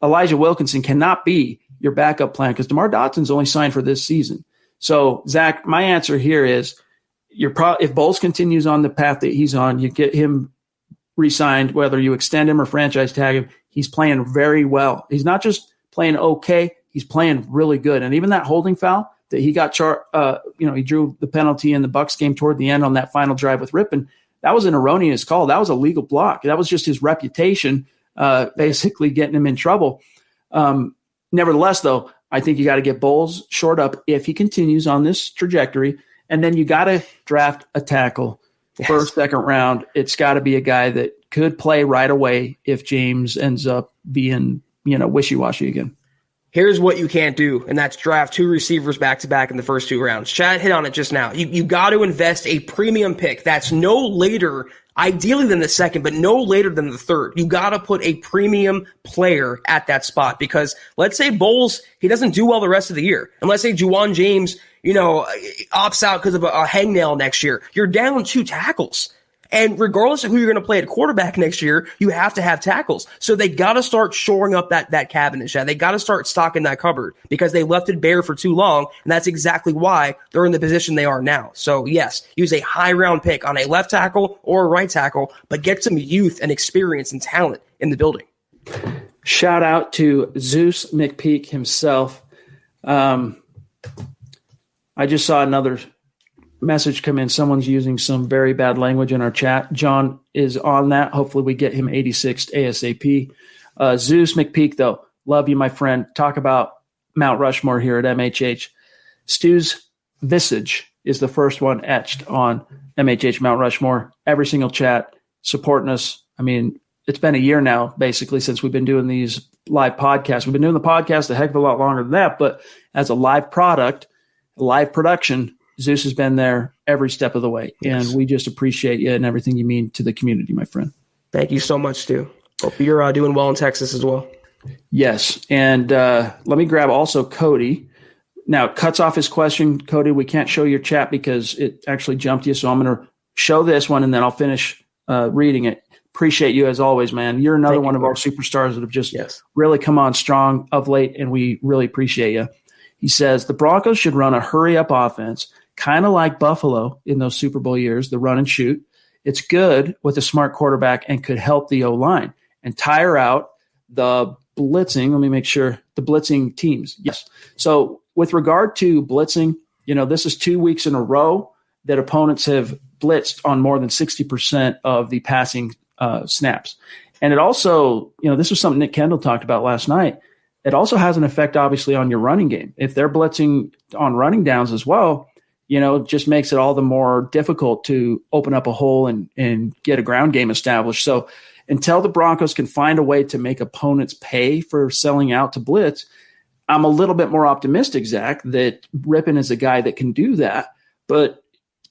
Elijah Wilkinson cannot be your backup plan because DeMar Dotson's only signed for this season. So, Zach, my answer here is if Bowles continues on the path that he's on, you get him re-signed, whether you extend him or franchise tag him. He's playing very well. He's not just playing okay, he's playing really good. And even that holding foul that he got he drew the penalty in the Bucs game toward the end on that final drive with Rypien, that was an erroneous call. That was a legal block. That was just his reputation basically getting him in trouble. Nevertheless, though, I think you got to get Bowles shored up if he continues on this trajectory. And then you got to draft a tackle. First, second round, it's got to be a guy that could play right away if James ends up being, wishy-washy again. Here's what you can't do, and that's draft 2 receivers back-to-back in the first 2 rounds. Chad hit on it just now. You got to invest a premium pick that's no later, ideally than the second, but no later than the third. You got to put a premium player at that spot because let's say Bowles, he doesn't do well the rest of the year. And let's say Juwan James, opts out because of a hangnail next year. You're down 2 tackles. And regardless of who you're going to play at quarterback next year, you have to have tackles. So they got to start shoring up that cabinet, Chad. They got to start stocking that cupboard because they left it bare for too long. And that's exactly why they're in the position they are now. So yes, use a high round pick on a left tackle or a right tackle, but get some youth and experience and talent in the building. Shout out to Zeus McPeak himself. I just saw another message come in. Someone's using some very bad language in our chat. John is on that. Hopefully we get him 86th ASAP. Zeus McPeak, though, love you, my friend. Talk about Mount Rushmore here at MHH. Stu's visage is the first one etched on MHH Mount Rushmore. Every single chat supporting us. It's been a year now, basically, since we've been doing these live podcasts. We've been doing the podcast a heck of a lot longer than that, but as a live product, live production, Zeus has been there every step of the way, and we just appreciate you and everything you mean to the community, my friend. Thank you so much, Stu. Hope you're doing well in Texas as well. Yes, and let me grab also Cody. Now, it cuts off his question. Cody, we can't show your chat because it actually jumped you, so I'm going to show this one, and then I'll finish reading it. Appreciate you as always, man. You're another one of our superstars that have just really come on strong of late, and we really appreciate you. He says, the Broncos should run a hurry-up offense, kind of like Buffalo in those Super Bowl years, the run and shoot. It's good with a smart quarterback and could help the O-line and tire out the blitzing. Let me make sure the blitzing teams. Yes. So with regard to blitzing, this is 2 weeks in a row that opponents have blitzed on more than 60% of the passing snaps. And it also, this was something Nick Kendall talked about last night. It also has an effect, obviously, on your running game. If they're blitzing on running downs as well, it just makes it all the more difficult to open up a hole and get a ground game established. So until the Broncos can find a way to make opponents pay for selling out to blitz, I'm a little bit more optimistic, Zach, that Rypien is a guy that can do that. But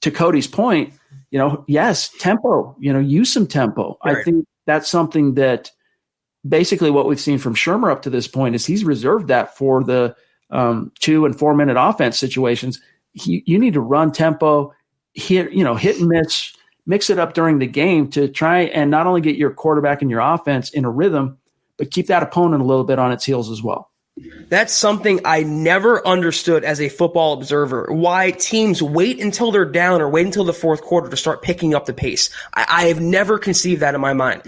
to Cody's point, yes, tempo, use some tempo. Right. I think that's something that basically what we've seen from Shermer up to this point is he's reserved that for the 2 and 4 minute offense situations. You need to run tempo, hit and miss, mix it up during the game to try and not only get your quarterback and your offense in a rhythm, but keep that opponent a little bit on its heels as well. That's something I never understood as a football observer, why teams wait until they're down or wait until the fourth quarter to start picking up the pace. I have never conceived that in my mind.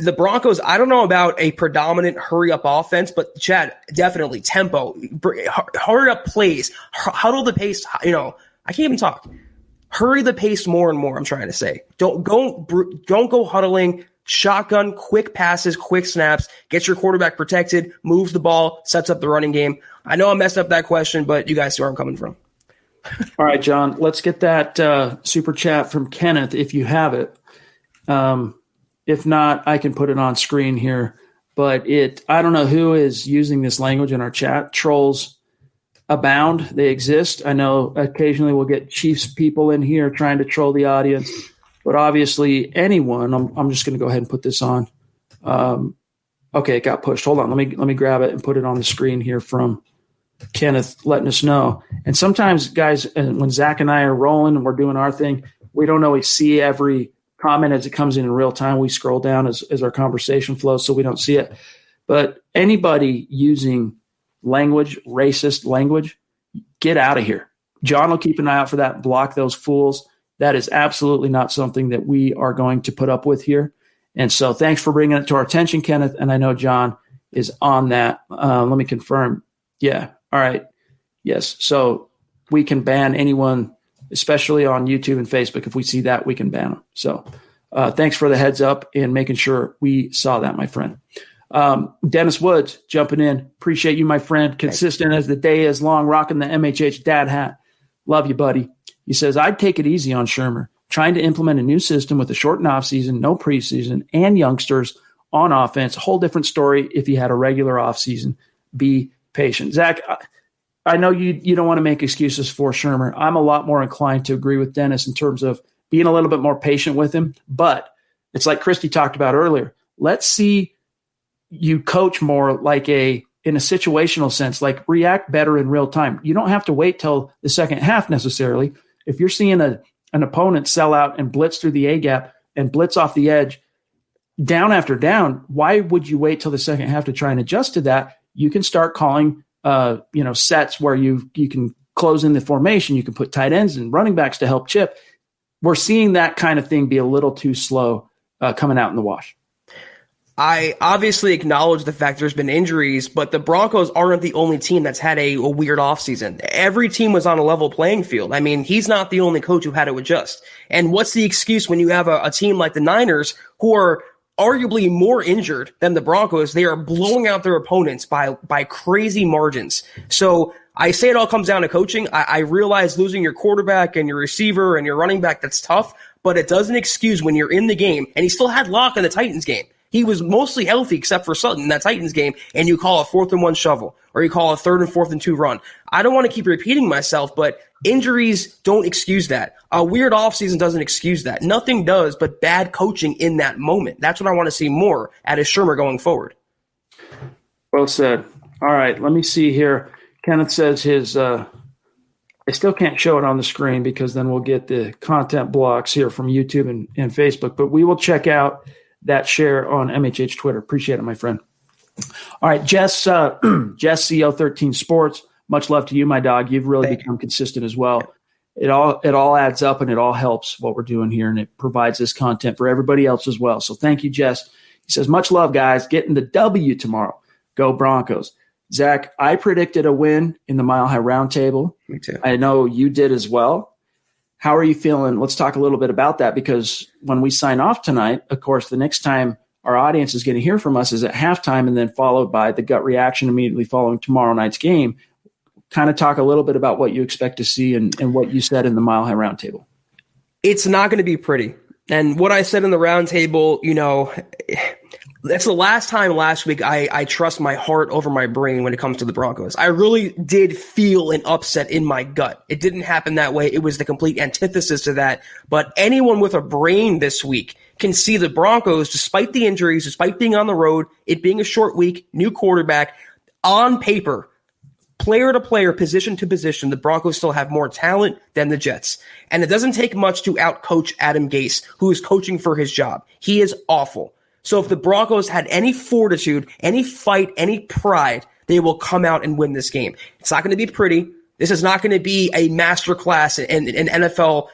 The Broncos, I don't know about a predominant hurry-up offense, but Chad, definitely tempo, hurry-up plays, huddle the pace. I can't even talk. Hurry the pace more and more, I'm trying to say. Don't go huddling. Shotgun, quick passes, quick snaps, gets your quarterback protected, moves the ball, sets up the running game. I know I messed up that question, but you guys see where I'm coming from. All right, John, let's get that super chat from Kenneth if you have it. If not, I can put it on screen here. But I don't know who is using this language in our chat. Trolls abound. They exist. I know occasionally we'll get Chiefs people in here trying to troll the audience. But obviously, anyone, I'm just going to go ahead and put this on. Okay, it got pushed. Hold on. Let me grab it and put it on the screen here from Kenneth letting us know. And sometimes, guys, when Zach and I are rolling and we're doing our thing, we don't always see every comment as it comes in real time. We scroll down as our conversation flows, so we don't see it. But anybody using language, racist language, get out of here. John will keep an eye out for that and block those fools. That is absolutely not something that we are going to put up with here. And so thanks for bringing it to our attention, Kenneth. And I know John is on that. Let me confirm. Yeah. All right. Yes. So we can ban anyone, especially on YouTube and Facebook. If we see that, we can ban them. So thanks for the heads up and making sure we saw that, my friend. Dennis Woods jumping in. Appreciate you, my friend. Consistent as the day is long, rocking the MHH dad hat. Love you, buddy. He says, I'd take it easy on Shermer, trying to implement a new system with a shortened offseason, no preseason, and youngsters on offense. A whole different story if he had a regular offseason. Be patient. Zach, I know you don't want to make excuses for Shermer. I'm a lot more inclined to agree with Dennis in terms of being a little bit more patient with him. But it's like Christy talked about earlier. Let's see you coach more like in a situational sense, like react better in real time. You don't have to wait till the second half necessarily. If you're seeing an opponent sell out and blitz through the A-gap and blitz off the edge, down after down, why would you wait till the second half to try and adjust to that? You can start calling sets where you can close in the formation. You can put tight ends and running backs to help chip. We're seeing that kind of thing be a little too slow coming out in the wash. I obviously acknowledge the fact there's been injuries, but the Broncos aren't the only team that's had a weird offseason. Every team was on a level playing field. I mean, he's not the only coach who had to adjust. And what's the excuse when you have a team like the Niners who are arguably more injured than the Broncos? They are blowing out their opponents by crazy margins. So I say it all comes down to coaching. I realize losing your quarterback and your receiver and your running back, that's tough, but it doesn't excuse when you're in the game. And he still had Locke in the Titans game. He was mostly healthy except for Sutton in that Titans game, and you call a 4th and 1 shovel, or you call a 3rd and 4th and 2 run. I don't want to keep repeating myself, but injuries don't excuse that. A weird offseason doesn't excuse that. Nothing does but bad coaching in that moment. That's what I want to see more out of Shermer going forward. Well said. All right, let me see here. Kenneth says his I still can't show it on the screen because then we'll get the content blocks here from YouTube and Facebook, but we will check out that share on MHH Twitter. Appreciate it, my friend. All right, Jess, CO13 Sports, much love to you, my dog. You've really become consistent as well. It all adds up and it all helps what we're doing here, and it provides this content for everybody else as well. So thank you, Jess. He says, much love, guys. Getting the W tomorrow. Go Broncos. Zach, I predicted a win in the Mile High Roundtable. Me too. I know you did as well. How are you feeling? Let's talk a little bit about that, because when we sign off tonight, of course, the next time our audience is going to hear from us is at halftime, and then followed by the gut reaction immediately following tomorrow night's game. Kind of talk a little bit about what you expect to see and what you said in the Mile High Roundtable. It's not going to be pretty. And what I said in the roundtable, that's the last time last week I trust my heart over my brain when it comes to the Broncos. I really did feel an upset in my gut. It didn't happen that way. It was the complete antithesis to that. But anyone with a brain this week can see the Broncos, despite the injuries, despite being on the road, it being a short week, new quarterback, on paper, player to player, position to position, the Broncos still have more talent than the Jets. And it doesn't take much to outcoach Adam Gase, who is coaching for his job. He is awful. So if the Broncos had any fortitude, any fight, any pride, they will come out and win this game. It's not going to be pretty. This is not going to be a masterclass in NFL,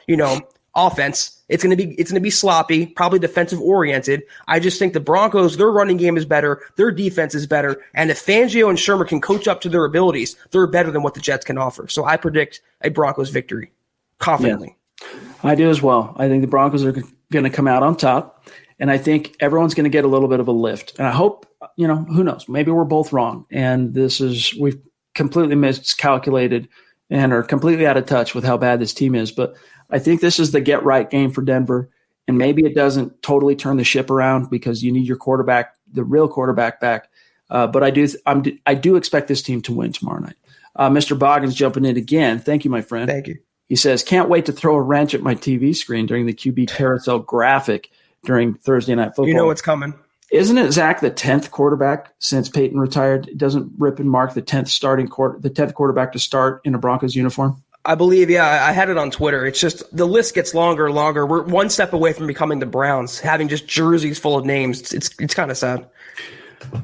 offense. It's going to be sloppy, probably defensive oriented. I just think the Broncos, their running game is better, their defense is better, and if Fangio and Shermer can coach up to their abilities, they're better than what the Jets can offer. So I predict a Broncos victory confidently. Yeah, I do as well. I think the Broncos are going to come out on top, and I think everyone's going to get a little bit of a lift. And I hope, who knows, maybe we're both wrong, and we've completely miscalculated and are completely out of touch with how bad this team is. But I think this is the get right game for Denver. And maybe it doesn't totally turn the ship around because you need your quarterback, the real quarterback, back. But I do expect this team to win tomorrow night. Mr. Boggins jumping in again. Thank you, my friend. Thank you. He says, can't wait to throw a wrench at my TV screen during the QB carousel graphic during Thursday Night Football. You know what's coming. Isn't it, Zach, the 10th quarterback since Peyton retired? Doesn't Rypien mark the 10th quarterback to start in a Broncos uniform? I believe, yeah, I had it on Twitter. It's just the list gets longer and longer. We're one step away from becoming the Browns, having just jerseys full of names. It's kind of sad.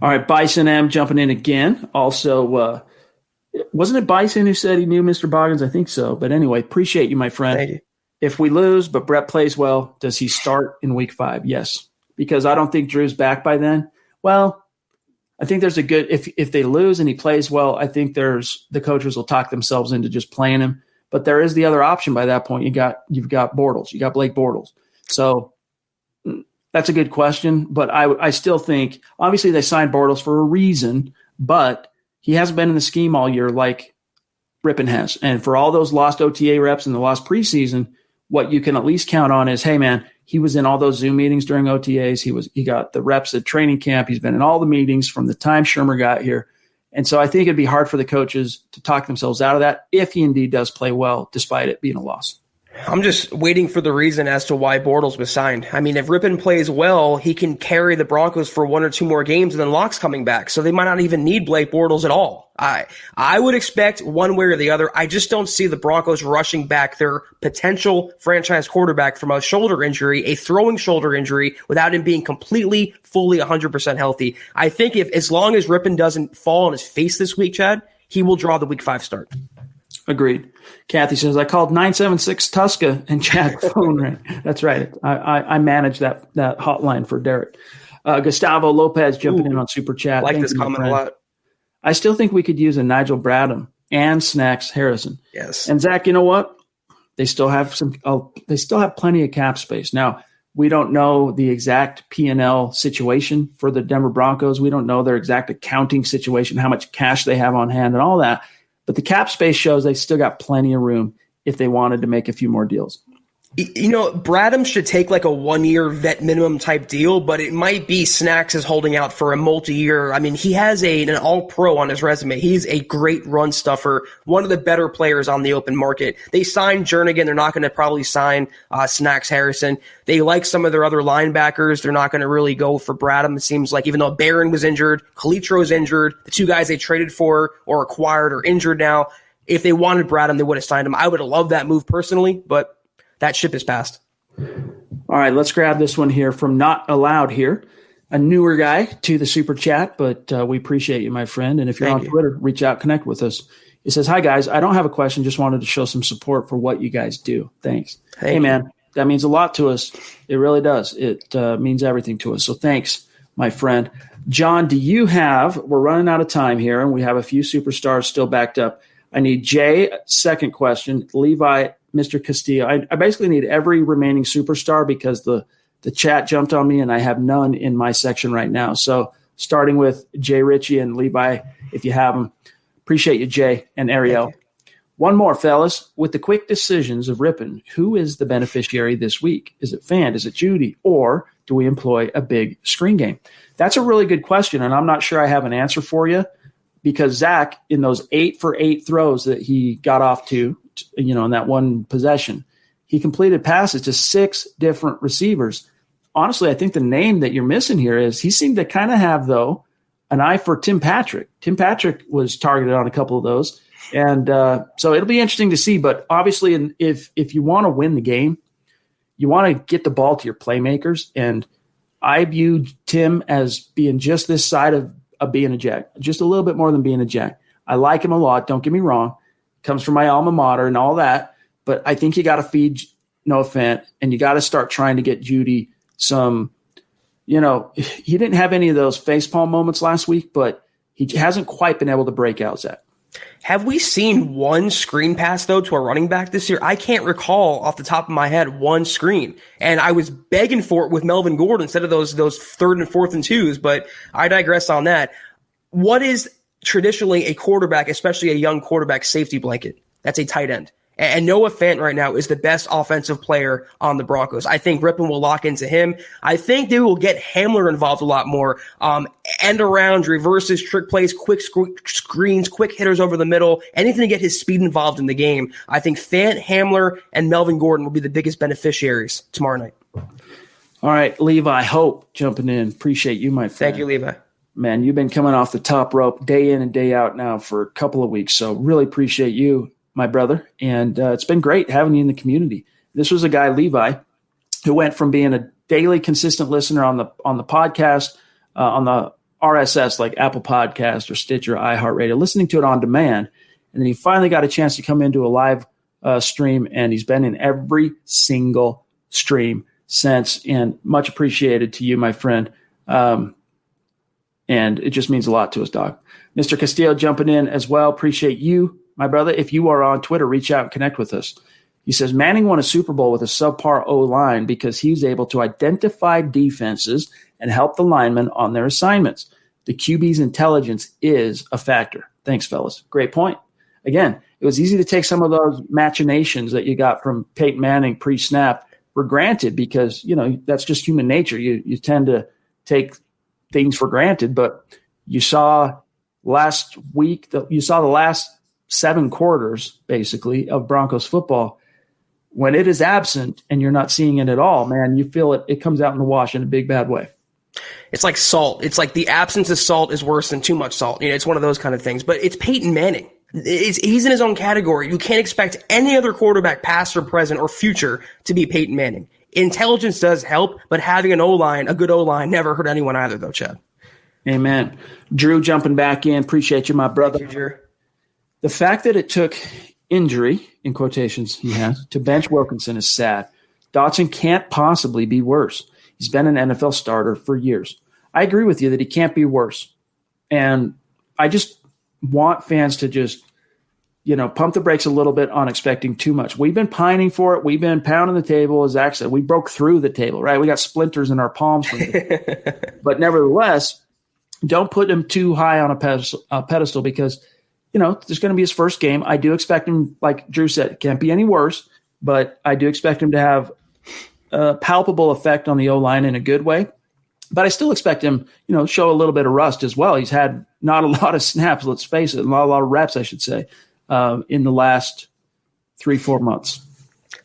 All right, Bison M jumping in again. Also, wasn't it Bison who said he knew Mr. Boggins? I think so. But anyway, appreciate you, my friend. Thank you. If we lose, but Brett plays well, does he start in week 5? Yes. Because I don't think Drew's back by then. Well, I think there's a good if they lose and he plays well, I think the coaches will talk themselves into just playing him. But there is the other option by that point. You've got Bortles. You got Blake Bortles. So that's a good question. But I still think obviously they signed Bortles for a reason, but he hasn't been in the scheme all year like Rypien has. And for all those lost OTA reps and the lost preseason, what you can at least count on is, hey man, he was in all those Zoom meetings during OTAs. He got the reps at training camp. He's been in all the meetings from the time Shermer got here. And so I think it'd be hard for the coaches to talk themselves out of that if he indeed does play well, despite it being a loss. I'm just waiting for the reason as to why Bortles was signed. I mean, if Rypien plays well, he can carry the Broncos for 1 or 2 more games and then Locke's coming back. So they might not even need Blake Bortles at all. I would expect one way or the other. I just don't see the Broncos rushing back their potential franchise quarterback from a shoulder injury, a throwing shoulder injury, without him being completely, fully 100% healthy. I think as long as Rypien doesn't fall on his face this week, Chad, he will draw the week 5 start. Agreed. Kathy says, I called 976 Tusca and Chad phone rang. That's right. I manage that hotline for Derek. Gustavo Lopez jumping in on Super Chat. I like this comment a lot. I still think we could use a Nigel Bradham and Snacks Harrison. Yes. And Zach, you know what? They still have plenty of cap space. Now, we don't know the exact P&L situation for the Denver Broncos. We don't know their exact accounting situation, how much cash they have on hand and all that. But the cap space shows they still got plenty of room if they wanted to make a few more deals. You know, Bradham should take like a 1-year vet minimum type deal, but it might be Snacks is holding out for a multi-year. I mean, he has an all-pro on his resume. He's a great run stuffer, one of the better players on the open market. They signed Jernigan. They're not going to probably sign Snacks Harrison. They like some of their other linebackers. They're not going to really go for Bradham. It seems like even though Barron was injured, Calitro's injured, the 2 guys they traded for or acquired are injured now. If they wanted Bradham, they would have signed him. I would have loved that move personally, but that ship is passed. All right, let's grab this one here from Not Allowed here, a newer guy to the Super Chat, but we appreciate you, my friend. And if you're on Twitter, reach out, connect with us. He says, hi, guys. I don't have a question. Just wanted to show some support for what you guys do. Thanks. Hey, man, that means a lot to us. It really does. It means everything to us. So thanks, my friend. John, we're running out of time here, and we have a few superstars still backed up. I need Jay, second question, Levi, Mr. Castillo. I basically need every remaining superstar because the chat jumped on me and I have none in my section right now. So starting with Jay Ritchie and Levi, if you have them. Appreciate you, Jay and Ariel. One more, fellas. With the quick decisions of Rypien, who is the beneficiary this week? Is it Fan? Is it Judy? Or do we employ a big screen game? That's a really good question, and I'm not sure I have an answer for you because Zach, in those 8-for-8 throws that he got off to, in that one possession, he completed passes to 6 different receivers. Honestly, I think the name that you're missing here is he seemed to kind of have, though, an eye for Tim Patrick. Tim Patrick was targeted on a couple of those. And so it'll be interesting to see. But obviously, if you want to win the game, you want to get the ball to your playmakers. And I view Tim as being just this side of being a Jack, just a little bit more than being a Jack. I like him a lot. Don't get me wrong. Comes from my alma mater and all that. But I think you got to feed Noah Fant, and you got to start trying to get Judy some, he didn't have any of those facepalm moments last week, but he hasn't quite been able to break out, Zach. Have we seen one screen pass, though, to a running back this year? I can't recall off the top of my head one screen. And I was begging for it with Melvin Gordon instead of those 3rd and 4th and 2s, but I digress on that. What is traditionally a quarterback, especially a young quarterback, safety blanket? That's a tight end. And Noah Fant right now is the best offensive player on the Broncos. I think Rypien will lock into him. I think they will get Hamler involved a lot more. End arounds, reverses, trick plays, quick screens, quick hitters over the middle, anything to get his speed involved in the game. I think Fant, Hamler, and Melvin Gordon will be the biggest beneficiaries tomorrow night. All right, Levi Hope jumping in. Appreciate you, my friend. Thank you, Levi. Man, you've been coming off the top rope day in and day out now for a couple of weeks, so really appreciate you, my brother, and it's been great having you in the community. This was a guy, Levi, who went from being a daily consistent listener on the podcast, on the RSS, like Apple Podcast or Stitcher, iHeartRadio, listening to it on demand, and then he finally got a chance to come into a live stream, and he's been in every single stream since, and much appreciated to you, my friend, and it just means a lot to us, dog. Mr. Castillo jumping in as well. Appreciate you, my brother. If you are on Twitter, reach out and connect with us. He says, Manning won a Super Bowl with a subpar O-line because he was able to identify defenses and help the linemen on their assignments. The QB's intelligence is a factor. Thanks, fellas. Great point. Again, it was easy to take some of those machinations that you got from Peyton Manning pre-snap for granted because, that's just human nature. You tend to take things for granted, but you saw last week, you saw the last 7 quarters, basically, of Broncos football. When it is absent and you're not seeing it at all, man, you feel it. It comes out in the wash in a big, bad way. It's like salt. It's like the absence of salt is worse than too much salt. It's one of those kind of things. But it's Peyton Manning. He's in his own category. You can't expect any other quarterback, past or present or future, to be Peyton Manning. Intelligence does help, but having an O-line, a good O-line, never hurt anyone either, though, Chad. Amen. Drew jumping back in. Appreciate you, my brother. Thank you, Drew. The fact that it took injury, in quotations he has, to bench Wilkinson is sad. Dotson can't possibly be worse. He's been an NFL starter for years. I agree with you that he can't be worse. And I just want fans to just, pump the brakes a little bit on expecting too much. We've been pining for it. We've been pounding the table, as Zach said. We broke through the table, right? We got splinters in our palms from it. But nevertheless, don't put him too high on a pedestal because – there's going to be his first game. I do expect him, like Drew said, it can't be any worse, but I do expect him to have a palpable effect on the O-line in a good way. But I still expect him, show a little bit of rust as well. He's had not a lot of snaps, let's face it, not a lot of reps, I should say, in the last 3-4 months.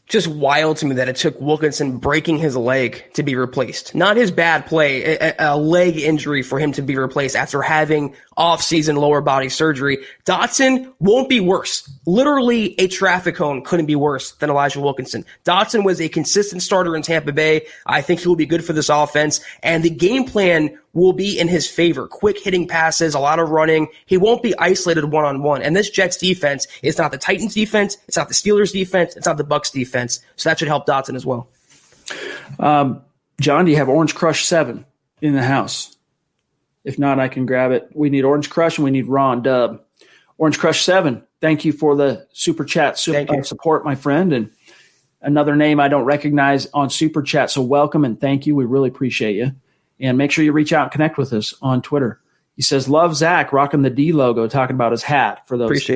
Just wild to me that it took Wilkinson breaking his leg to be replaced. Not his bad play, a leg injury for him to be replaced after having off-season lower body surgery. Dotson won't be worse. Literally, a traffic cone couldn't be worse than Elijah Wilkinson. Dotson was a consistent starter in Tampa Bay. I think he will be good for this offense, and the game plan will be in his favor. Quick hitting passes, a lot of running. He won't be isolated one-on-one. And this Jets defense is not the Titans defense. It's not the Steelers defense. It's not the Bucs defense. So that should help Dotson as well. John, do you have Orange Crush 7 in the house? If not, I can grab it. We need Orange Crush and we need Ron Dub. Orange Crush 7, thank you for the Super Chat support, my friend. And another name I don't recognize on Super Chat. So welcome and thank you. We really appreciate you. And make sure you reach out and connect with us on Twitter. He says, love Zach rocking the D logo, talking about his hat for those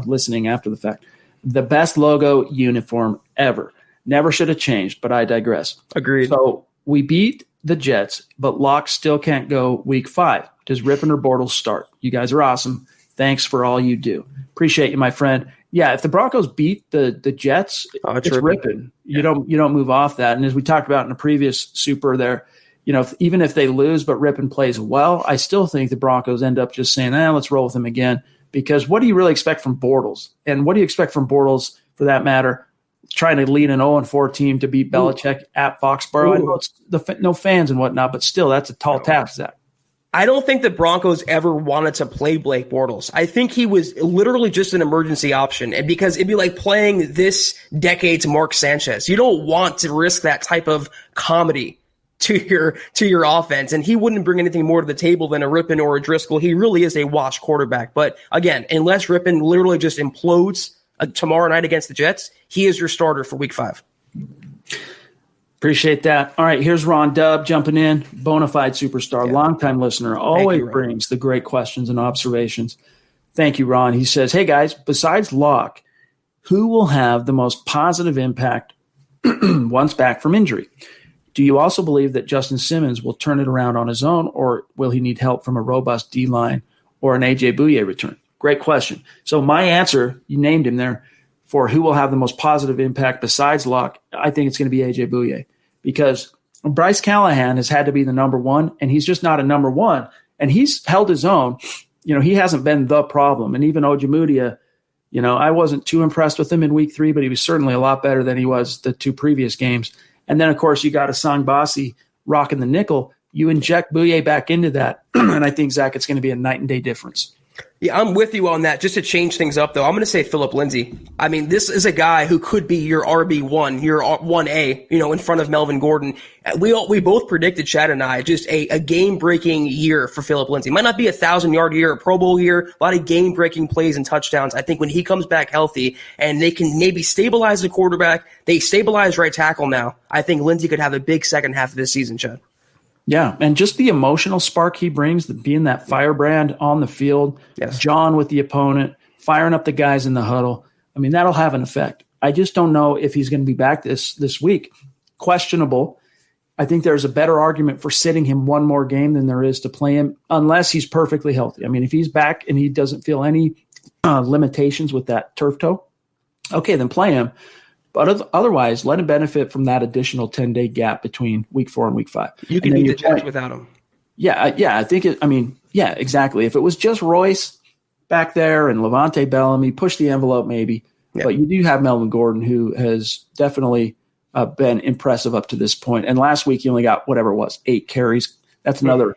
listening after the fact. The best logo uniform ever. Never should have changed, but I digress. Agreed. So we beat the Jets, but Locke still can't go week 5. Does Rypien or Bortles start? You guys are awesome. Thanks for all you do. Appreciate you, my friend. Yeah, if the Broncos beat the Jets, it's Rypien. You don't move off that. And as we talked about in the previous Super there, even if they lose but Rypien plays well, I still think the Broncos end up just saying, let's roll with him again. Because what do you really expect from Bortles? And what do you expect from Bortles, for that matter, trying to lead an 0-4 team to beat Belichick at Foxborough. I know it's no fans and whatnot, but still, that's a tall task, Zach. I don't think the Broncos ever wanted to play Blake Bortles. I think he was literally just an emergency option, and because it'd be like playing this decade's Mark Sanchez. You don't want to risk that type of comedy to your offense, and he wouldn't bring anything more to the table than a Rypien or a Driscoll. He really is a washed quarterback. But again, unless Rypien literally just implodes tomorrow night against the Jets, he is your starter for Week 5. Appreciate that. All right, here's Ron Dubb jumping in, bona fide superstar, longtime listener, always brings the great questions and observations. Thank you, Ron. He says, hey, guys, besides Locke, who will have the most positive impact once back from injury? Do you also believe that Justin Simmons will turn it around on his own, or will he need help from a robust D-line or an A.J. Bouye return? Great question. So my answer, you named him there, for who will have the most positive impact besides Locke, I think it's going to be A.J. Bouye. Because Bryce Callahan has had to be the number one, and he's just not a number one. And he's held his own. He hasn't been the problem. And even Ojemudia, I wasn't too impressed with him in Week 3, but he was certainly a lot better than he was the 2 previous games. And then, of course, you got Asang Basi rocking the nickel. You inject Bouye back into that, and I think, Zach, it's going to be a night and day difference. Yeah, I'm with you on that. Just to change things up, though, I'm going to say Phillip Lindsay. I mean, this is a guy who could be your RB1, your 1A, in front of Melvin Gordon. We both predicted, Chad and I, just a game-breaking year for Phillip Lindsay. Might not be a 1,000-yard year, a Pro Bowl year, a lot of game-breaking plays and touchdowns. I think when he comes back healthy and they can maybe stabilize the quarterback, they stabilize right tackle now, I think Lindsay could have a big second half of this season, Chad. Yeah, and just the emotional spark he brings, being that firebrand on the field, John with the opponent, firing up the guys in the huddle. I mean, that'll have an effect. I just don't know if he's going to be back this week. Questionable. I think there's a better argument for sitting him one more game than there is to play him, unless he's perfectly healthy. I mean, if he's back and he doesn't feel any limitations with that turf toe, okay, then play him. But otherwise, let him benefit from that additional 10-day gap between Week 4 and Week 5. You can beat the Jets without him. Yeah, I think exactly. If it was just Royce back there and Levante Bellamy, push the envelope maybe. Yeah. But you do have Melvin Gordon, who has definitely been impressive up to this point. And last week he only got 8 carries. That's another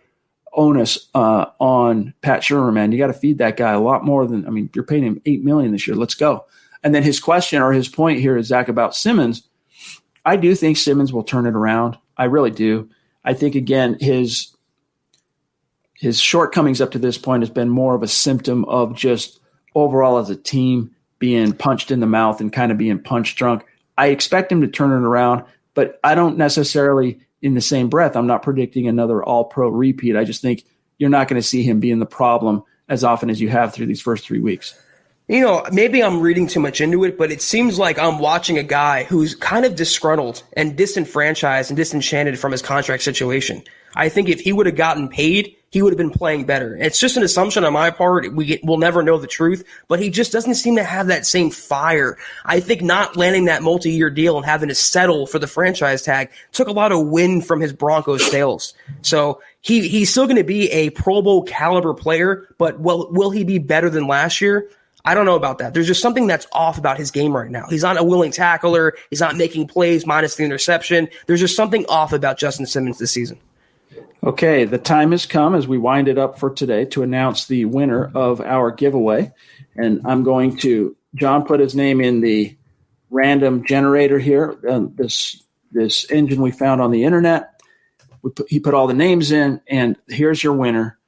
onus on Pat Shurmur, man. You got to feed that guy a lot more than, you're paying him $8 million this year. Let's go. And then his question or his point here is, Zach, about Simmons. I do think Simmons will turn it around. I really do. I think, again, his shortcomings up to this point has been more of a symptom of just overall as a team being punched in the mouth and kind of being punch drunk. I expect him to turn it around, but I don't necessarily, in the same breath, I'm not predicting another all-pro repeat. I just think you're not going to see him being the problem as often as you have through these first 3 weeks. Maybe I'm reading too much into it, but it seems like I'm watching a guy who's kind of disgruntled and disenfranchised and disenchanted from his contract situation. I think if he would have gotten paid, he would have been playing better. It's just an assumption on my part. We'll never know the truth, but he just doesn't seem to have that same fire. I think not landing that multi-year deal and having to settle for the franchise tag took a lot of wind from his Broncos sails. So he's still going to be a Pro Bowl caliber player, but will he be better than last year? I don't know about that. There's just something that's off about his game right now. He's not a willing tackler. He's not making plays minus the interception. There's just something off about Justin Simmons this season. Okay, the time has come as we wind it up for today to announce the winner of our giveaway. And I'm going to, John put his name in the random generator here, this engine we found on the internet. He put all the names in, and here's your winner.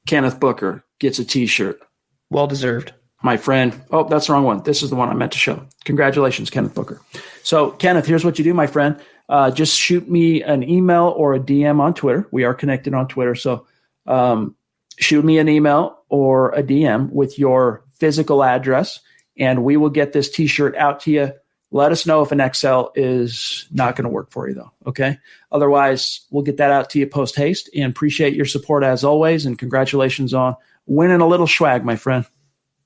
Kenneth Booker gets a T-shirt. Well deserved. My friend. Oh, that's the wrong one. This is the one I meant to show. Congratulations, Kenneth Booker. So, Kenneth, here's what you do, my friend. Just shoot me an email or a DM on Twitter. We are connected on Twitter. So shoot me an email or a DM with your physical address, and we will get this T-shirt out to you. Let us know if an XL is not going to work for you, though. Okay. Otherwise, we'll get that out to you post haste, and appreciate your support as always. And congratulations on winning a little swag, my friend.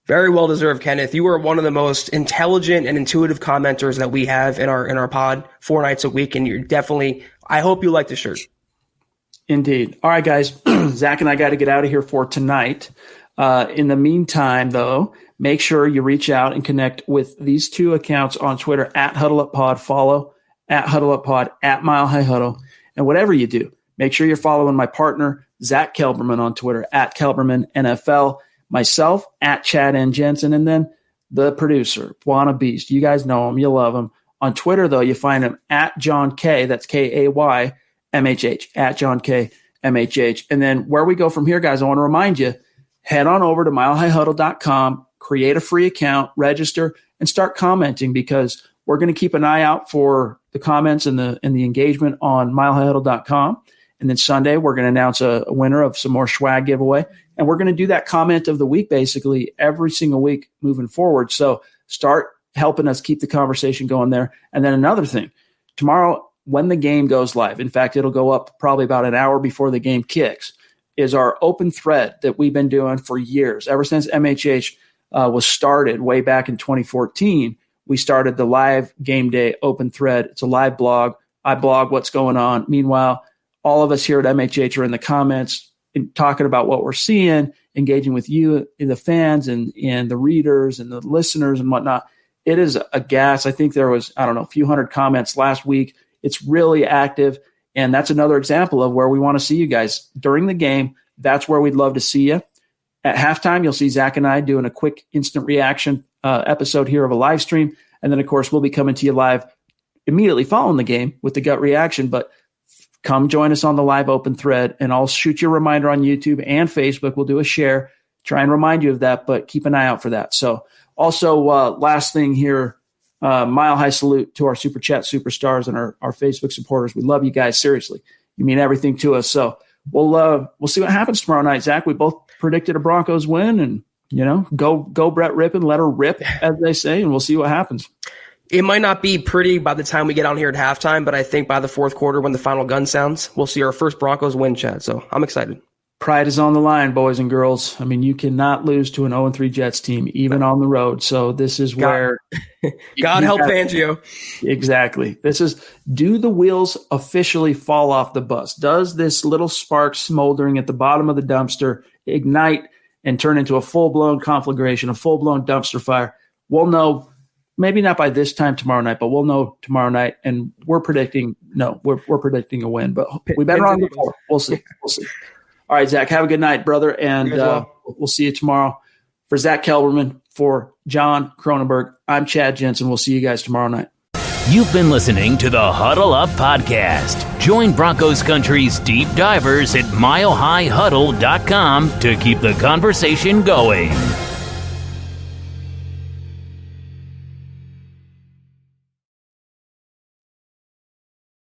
Very well deserved, Kenneth. You are one of the most intelligent and intuitive commenters that we have in our pod 4 nights a week, and you're definitely. I hope you like the shirt. Indeed. All right, guys. Zach and I got to get out of here for tonight. In the meantime, though, make sure you reach out and connect with these two accounts on Twitter, at HuddleUpPod, follow at HuddleUpPod, at Mile High Huddle. And whatever you do, make sure you're following my partner, Zack Kelberman, on Twitter, at Kelberman NFL, myself, at Chad and Jensen, and then the producer, Buana Beast. You guys know him. You love him. On Twitter, though, you find him at John K. That's KAYMHH, at John K. MHH. And then where we go from here, guys, I want to remind you, head on over to milehighhuddle.com, create a free account, register, and start commenting, because we're going to keep an eye out for the comments and the engagement on milehighhuddle.com. And then Sunday, we're going to announce a winner of some more swag giveaway. And we're going to do that comment of the week basically every single week moving forward. So start helping us keep the conversation going there. And then another thing, tomorrow when the game goes live, in fact, it'll go up probably about an hour before the game kicks, is our open thread that we've been doing for years. Ever since MHH was started way back in 2014, we started the live game day open thread. It's a live blog. I blog what's going on. Meanwhile, all of us here at MHH are in the comments talking about what we're seeing, engaging with you, the fans and the readers and the listeners and whatnot. It is a gas. I think there was, a few hundred comments last week. It's really active. And that's another example of where we want to see you guys during the game. That's where we'd love to see you. At halftime, you'll see Zach and I doing a quick instant reaction episode here of a live stream. And then, of course, we'll be coming to you live immediately following the game with the gut reaction. But come join us on the live open thread, and I'll shoot you a reminder on YouTube and Facebook. We'll do a share, try and remind you of that, but keep an eye out for that. So also, last thing here, mile high salute to our Super Chat superstars and our Facebook supporters. We love you guys. Seriously. You mean everything to us. So we'll see what happens tomorrow night, Zach. We both predicted a Broncos win, and, go Brett Rypien, let her rip, as they say, and we'll see what happens. It might not be pretty by the time we get on here at halftime, but I think by the fourth quarter, when the final gun sounds, we'll see our first Broncos win, Chad. So I'm excited. Pride is on the line, boys and girls. I mean, you cannot lose to an 0-3 Jets team, even on the road. So this is where God help Fangio. Exactly. This is, do the wheels officially fall off the bus? Does this little spark smoldering at the bottom of the dumpster ignite and turn into a full-blown conflagration, a full-blown dumpster fire? We'll know. Maybe not by this time tomorrow night, but we'll know tomorrow night. And we're predicting a win, but we've been wrong before. We'll see. All right, Zach, have a good night, brother. And we'll see you tomorrow. For Zack Kelberman, for John Cronenberg, I'm Chad Jensen. We'll see you guys tomorrow night. You've been listening to the Huddle Up Podcast. Join Broncos Country's deep divers at milehighhuddle.com to keep the conversation going.